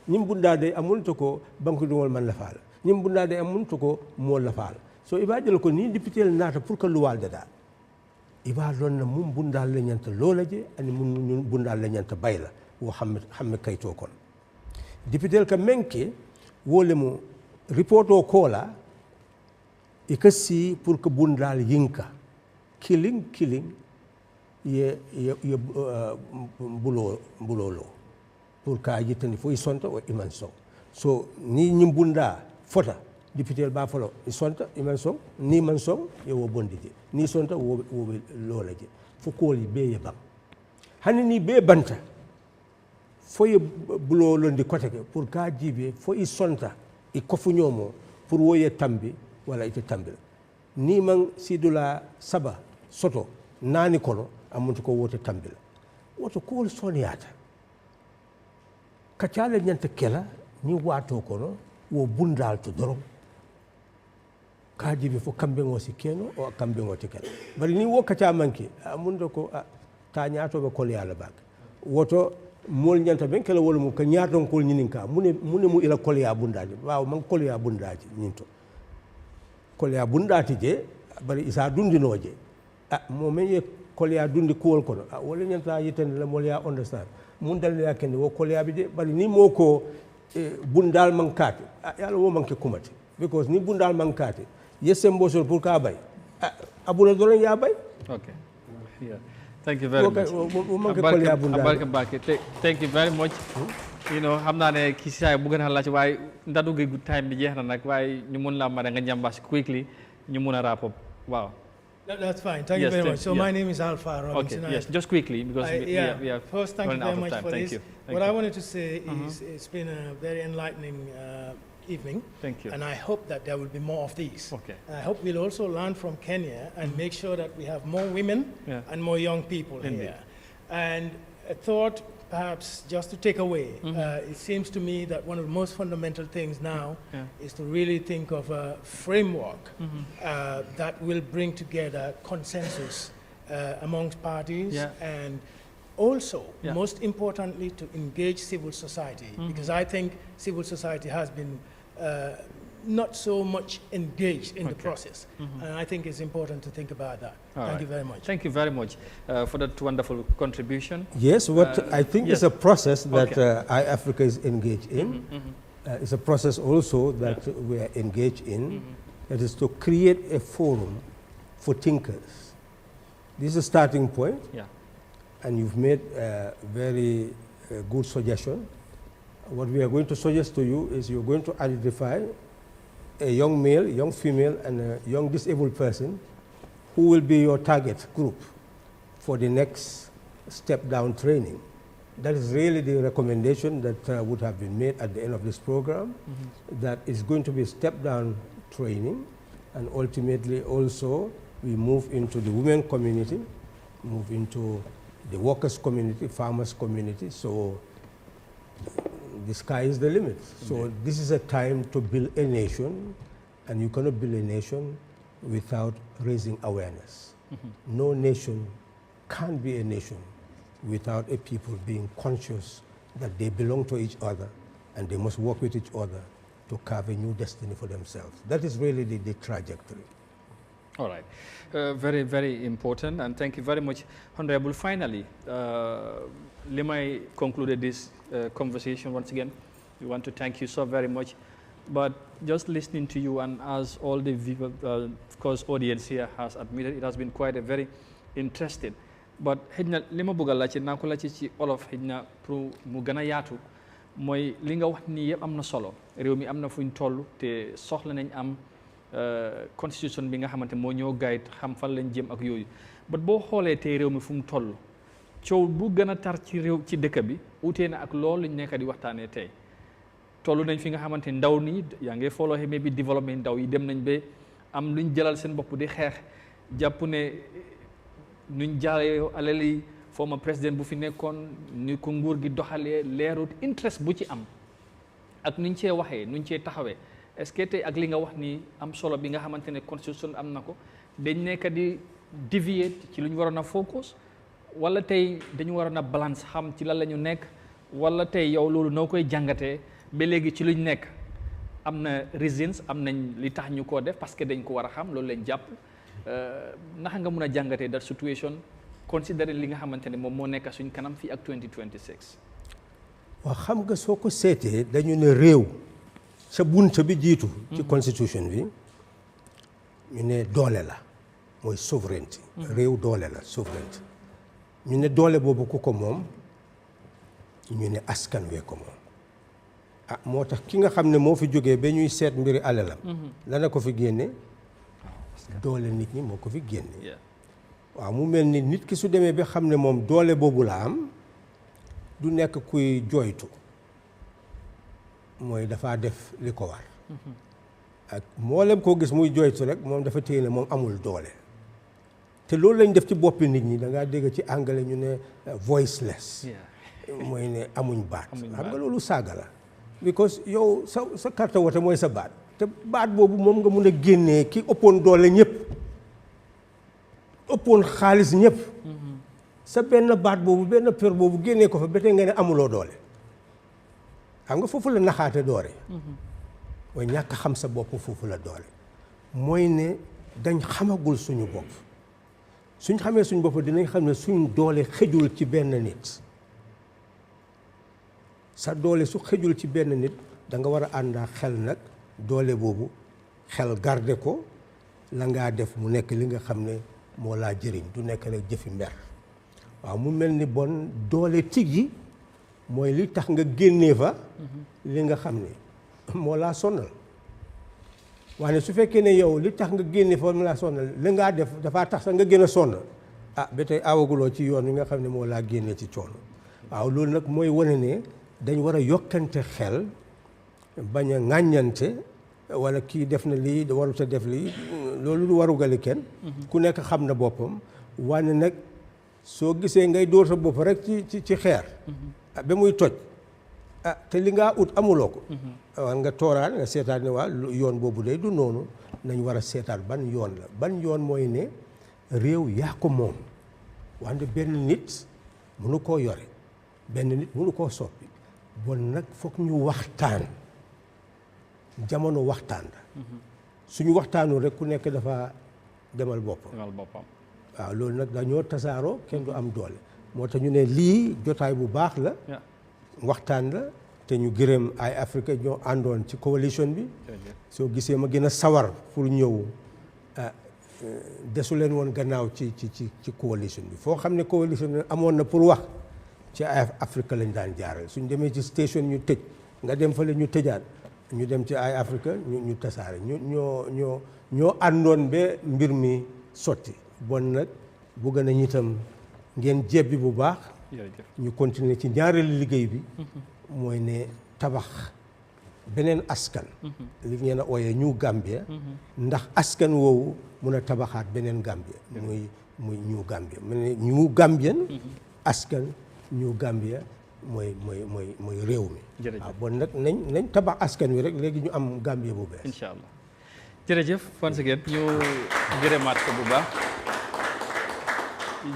ñim bundade amul to ko banku dingol man la faal ñim bundade amul to ko mo la faal so ibajel ko ni député nata pour que luwal dada iba lonna mum bundal le ñanta lolaje ani mum bundal le ñanta bayla wo xamme kayto kon député ka menke wole mo reporto kola ikasi pour que bundal yinka killing ye bulolo pour ka yitani fo isonta o iman so ni nyimbunda fota député ba folo isonta iman song ni man song ye wo bondije ni sonta wo lolaje fo koli be ye bam hani ni be banta fo ye bulolo ndi koteke pour ka jibe fo isonta i kofu nyomo pour wo ye tambi wala ite tambi ni man sidula saba soto nani kono amuntu ko wote tambila woto ko soniyata kacale nyanta kela ni wato kono wo bundal to dorom kaji bi fo kambe ngosi keno o kambe ngoti kela bari ni wo kaca manki amuntu ko ta nyaato be kol yalla bak woto mol nyanta ben kala wol mu ka nyaaton kol nyininka mune mu ila kol ya bundaji waaw man kol ya bundaji nyinto kol ya bundati je bari isa dundinoje mo men ye kolya dundi kuwol kono wala ñanta yitande la mol ya understand mun dal ya kende wo kolya bi de bari ni moko bundal mankati yalla wo manke kumati because ni bundal mankati yesem bosol pour ka bay abula dolen ya bay. Okay. Yeah. Thank you very much. Thank you very much. You know, xam naa ne kii saa bu gën a laaj waaye ndadu gi good time bi jeex na nag waaye ñu mun laa mën nga njàmbaas quickly ñu mun a wrap up. Wow. That's fine. Thank you very much. So my name is Alpha Robinson. Okay. Yes, just quickly because we are first, thank you very much for this. What I wanted to say is it's been a very enlightening evening. Thank you. And I hope that there will be more of these. Okay. I hope we'll also learn from Kenya and make sure that we have more women and more young people here. And a thought, perhaps just to take away, it seems to me that one of the most fundamental things now is to really think of a framework that will bring together consensus amongst parties and also, most importantly, to engage civil society, because I think civil society has been not so much engaged in the process. And I think it's important to think about that. Thank you very much. Thank you very much for that wonderful contribution. Yes, what I think is a process that Eyeafrica is engaged in. It's a process also that we are engaged in. That is to create a forum for thinkers. This is a starting point. And you've made a very good suggestion. What we are going to suggest to you is you're going to identify a young male, young female, and a young disabled person who will be your target group for the next step-down training. That is really the recommendation that would have been made at the end of this program, that is going to be step-down training, and ultimately also we move into the women community, move into the workers community, farmers community, so the sky is the limit. So this is a time to build a nation, and you cannot build a nation without raising awareness. No nation can be a nation without a people being conscious that they belong to each other and they must work with each other to carve a new destiny for themselves. That is really the trajectory. All right. Very, very important, and thank you very much, Honorable. Finally, let me conclude this conversation once again. We want to thank you so very much. But just listening to you, and as all the of course audience here has admitted, it has been quite a very interesting. But xëjna li ma bëgg a laajte naa ko laajte ci olof xëjna pour mu gën a yaatu mooy li nga wax nii yëpp am na solo réew mi am na fu ñu toll te soxla nañ am constitution bi nga xamante moo ñoo guide xam fan lañ jëm ak yooyu but boo xoolee tey réew mi fu mu toll coow bu gën a tar ci réew ci dëkk bi utee na ak loolu lañ nekk di waxtaanee tey toll nañ fi nga xamante ndaw nii yaa ngi follow mais bi développement ndaw yi dem nañ ba am luñ jëlal seen bopp di xeex jàpp ne nuñ jaalee alali former président bu fi nekkoon ni ko nguur gi doxalee leerut interest bu ci am ak nuñ cee waxee nuñ cee taxawee est-ce que tey ak li nga wax ni am solo bi nga xamante ne constitution am na ko dañ nekk di dévier ci lu ñu waroon a focus wala tey dañu waroon a balance xam ci lan la ñu nekk wala tey yow loolu noo koy jàngatee ba léegi ci luñ nekk am na reasons am nañ li tax ñu koo def parce que dañ ko war a xam loolu lañ jàpp naka nga mun a jàngatee that situation considéré li nga xamante ne moom moo nekk suñ kanam fii ak 2026. waaw xam nga soo ko seetee dañu ne réew sa bunta bi jiitu ci constitution bi ñu ne doole la mooy souveraineté réew doole la souveraineté ñu ne doole boobu ku ko moom ñu ne askan wee ko moom ah moo tax ki nga xam ne moo fi jógee ba ñuy seet mbiri alalam lana ko fi génne doole nit ñi moo ko fi génne waaw mu mel ni nit ki su demee ba xam ne moom doole boobu la am du nekk kuy jooytu mooy dafa def li ko war ak mboolem koo gis muy jooytu rek moom dafa téye ne moom amul doole te loolu lañ def ci boppi nit ñi da ngaa dégg ci anglais ñu ne voiceless mooy ne amuñ baat xam nga loolu saaga la because yow sa carte wote mooy sa baat te baat boobu moom nga mun a génnee ki ëppoon doole ñëpp ëppoon xaalis ñëpp sa benn baat boobu benn per boobu génnee ko fa ba tey nga ne amuloo doole xam nga foofu la naxaate doore mooy ñàkk xam sa bopp foofu la doole mooy ne dañ xamagul suñu bopp suñ xamee suñ bopp dinañ xam ne suñ doole xëjul ci benn nit sa doole su xëjul ci benn nit da nga war a ànd ak xel nag doole boobu xel garde ko la ngaa def mu nekk li nga xam ne moo laa jëriñ du nekk rek jëfi mer waaw mu mel ni bon doole tigi mooy li tax nga génnee fa li nga xam ne moo laa sonal waaye su fekkee ne yow li tax nga génne fa mu laa sonal li ngaa def dafaa tax sax nga gën a sonn ba tey awaguloo ci yoon wi nga xam ne moo laa génne ci coono waaw loolu nag mooy wane ne dañ war a yokkante xel bañ a ŋàññante wala kii def na lii warut a def lii loolu du warugali kenn ku nekk xam na boppam wane nag soo gisee ngay dóor sa bopp rek ci xeer ba muy toj te li ngaa ut amuloo ko war nga tooraan nga seetaat ne waa yoon boobu day du noonu nañ war a seetaat ban yoon la ban yoon mooy ne réew yaa ko moom wante benn nit mënu koo yore benn nit mënu koo soppi bon nag foog ñu waxtaan jamono waxtaan la suñu waxtaanul rek ku nekk dafa demal boppam waaw loolu nag dañoo tasaaroo kenn du am doole moo tax ñu ne lii jotaay bu baax la waxtaan la te ñu gërëm Eyeafrica ñoo àndoon ci coalition bi soo gisee ma gën a sawar pour ñëw desu leen woon gannaaw ci coalition bi foo xam ne coalition bi amoon na pour wax ci Eyeafrica lañ daan jaaral suñ demee ci station ñu tëj nga dem fale ñu tëjaat ñu dem ci Eyeafrica ñu tasaare ñoo àndoon ba mbir mi sotti bon nag bugg nañ itam ngeen jebbi bu baax ñu continuer ci ñaareelu liggéey bi mooy ne tabax beneen askan li ngeen a ooyee ñu Gambia ndax askan woowu mun a tabaxaat beneen Gambia muy ñu Gambia mu ne ñu Gambian askan ñu Gambia mooy réew mi waaw bon nag nañ tabax askan wi rek léegi ñu am Gambia bu bees incha allah jërëjëf once again ñu gërëmaat ko bu baax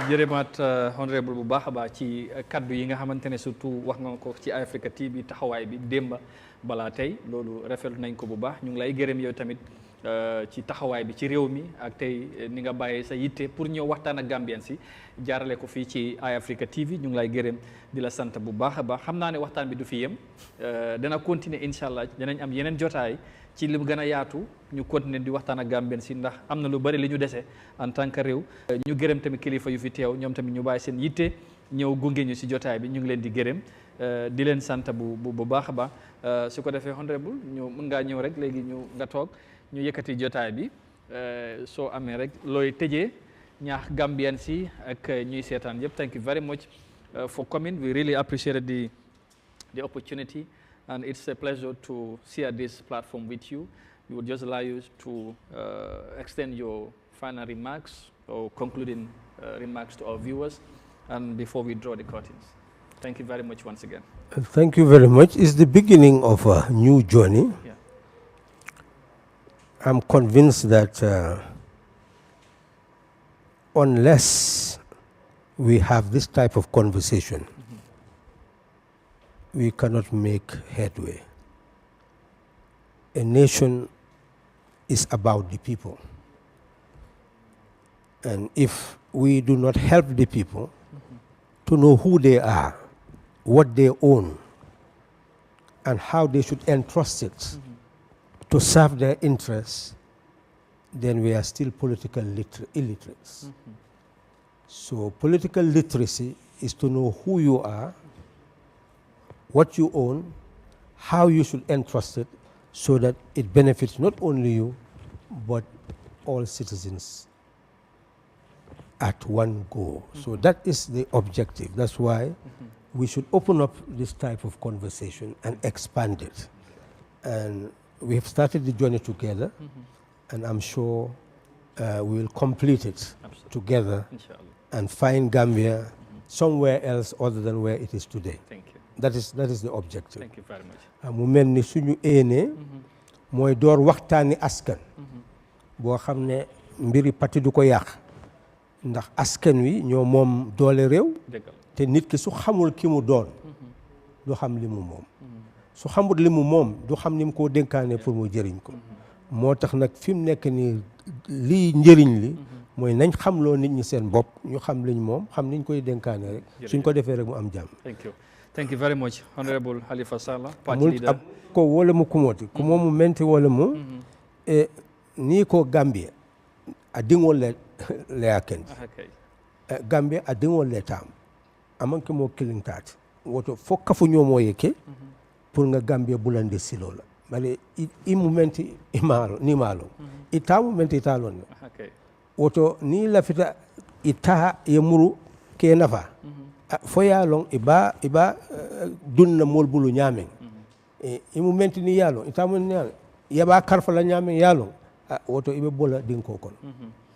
jërëmaat honorable bu baax a baax ci kaddu yi nga xamante ne surtout wax nga ko ci Eyeafrica TV taxawaay bi démba balaa tey loolu rafetlu nañ ko bu baax ñu ngi lay gërëm yow tamit ci taxawaay bi ci réew mi ak tey ni nga bàyyee sa yitte pour ñëw waxtaan ak Gambians yi jaarale ko fii ci Eyeafrica TV ñu ngi lay gërëm di la sant bu baax a baax xam naa ne waxtaan bi du fi yem dana continuer incha allah danañ am yeneen jotaay ci li mu gën a yaatu ñu continuer di waxtaan ak Gambians yi ndax am na lu bari li ñu dese en tant que réew ñu gërëm tamit kilifa yu fi teew ñoom tamit ñu bàyyi seen yitte ñëw gunge ñu si jotaay bi ñu ngi leen di gërëm di leen sant bu baax a baax su ko defee honorable ñu mën ngaa ñëw rek léegi ñu nga toog ñu yëkkati jotaay bi soo amee rek looy tëjee ñaax Gambians yi ak ñuy seetaan yëpp. Thank you very much for coming. We really appreciated the opportunity and it's a pleasure to share this platform with you. We would just allow you to extend your final remarks or concluding remarks to our viewers and before we draw the curtains. Thank you very much once again. Thank you very much. It's the beginning of a new journey. Yeah. I'm convinced that unless we have this type of conversation, we cannot make headway. A nation is about the people. And if we do not help the people to know who they are, what they own, and how they should entrust it to serve their interests, then we are still political illiterates. So political literacy is to know who you are, what you own, how you should entrust it, so that it benefits not only you, but all citizens at one go. So that is the objective. That's why we should open up this type of conversation and expand it. And we have started the journey together, and I'm sure we will complete it together and find Gambia somewhere else other than where it is today. Thank you. That is the objective. Thank you very much. mu mel ni suñu éenee mooy door waxtaani askan boo xam ne mbiri parti du ko yàq ndax askan wi ñoo moom doole réew te nit ki su xamul ki mu doon du xam li mu moom su xamul li mu moom du xam ni mu koo dénkaane pour mu jëriñ ko moo tax nag fi mu nekk nii lii njëriñ li mooy nañ xamloo nit ñi seen bopp ñu xam liñ moom xam niñ koy dénkaane rek suñ ko defee rek mu am jàmm. Thank you very much, Honorable Halifa Sallah, party leader. Ko wole mu kumoti, kumo mu menti wole mu, ni ko Gambia, a dingol le akendi. Gambia a dingol le tam. Amanke mo killing tat. Woto fokka fu nyomo yeke, pour nga Gambia bulande silola. Bale i momenti imalo, ni malo. Ita momenti italon. Woto ni lafita ita yemuru ke nafa. Foya long iba dunna mol bulu nyamen imu mentini yalo itamu nyal yaba karfa la nyamen yalo woto ibe bola dinko kon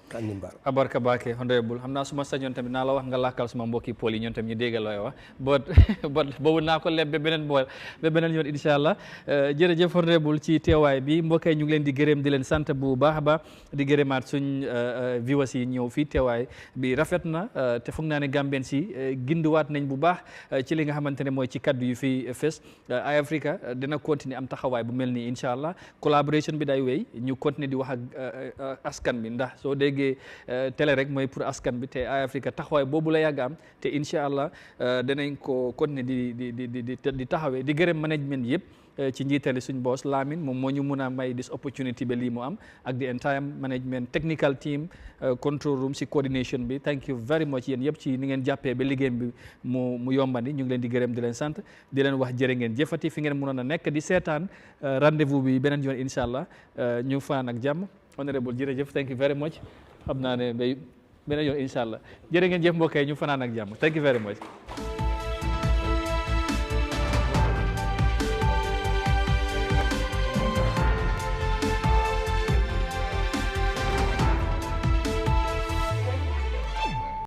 kanimbar abarka bake honorable xamna suma sañon tamit na la wax nga lakal suma mbokki poli ñon tam ñu déggal loy wax but bobu na ko lebbe benen yoon inshallah jërëjëf honorable ci teewaay bi mbokay ñu ngi leen di gërëm di leen sant bu baax ba di gërëmaat suñ viewers yi ñëw fi teewaay bi rafet na te foog naa ne Gambia'S yi gindiwaat nañ bu baax ci li nga xamantene mooy ci kaddu yu fi fess Eyeafrica dina continuer am taxawaay bu melni inshallah collaboration bi day wéy ñu continuer di wax ak askan bi ndax soo déggee télé rek mooy pour askan bi te Eyeafrica taxawaay boobu la yàgg am te incha allah danañ ko continuer di taxawee di gërëm management yëpp ci njiitali suñ boss Lamine moom moo ñu mun a may this opportunity ba lii mu am ak the entire management technical team control room si coordination bi thank you very much yéen yëpp ci ni ngeen jàppee ba liggéey bi mu yombandi ñu ngi leen di gërëm di leen sant di leen wax jërë ngeen jëfati fi ngeen mënoon a nekk di seetaan rendez-vous bi beneen yoon incha allah ñu faan ak jàmm honorable jërëjëf thank you very much xam naa ne bay beneen yoon incha allah jërë ngeen jëf mbokk yi ñu fanaan ak jàmm thank you very much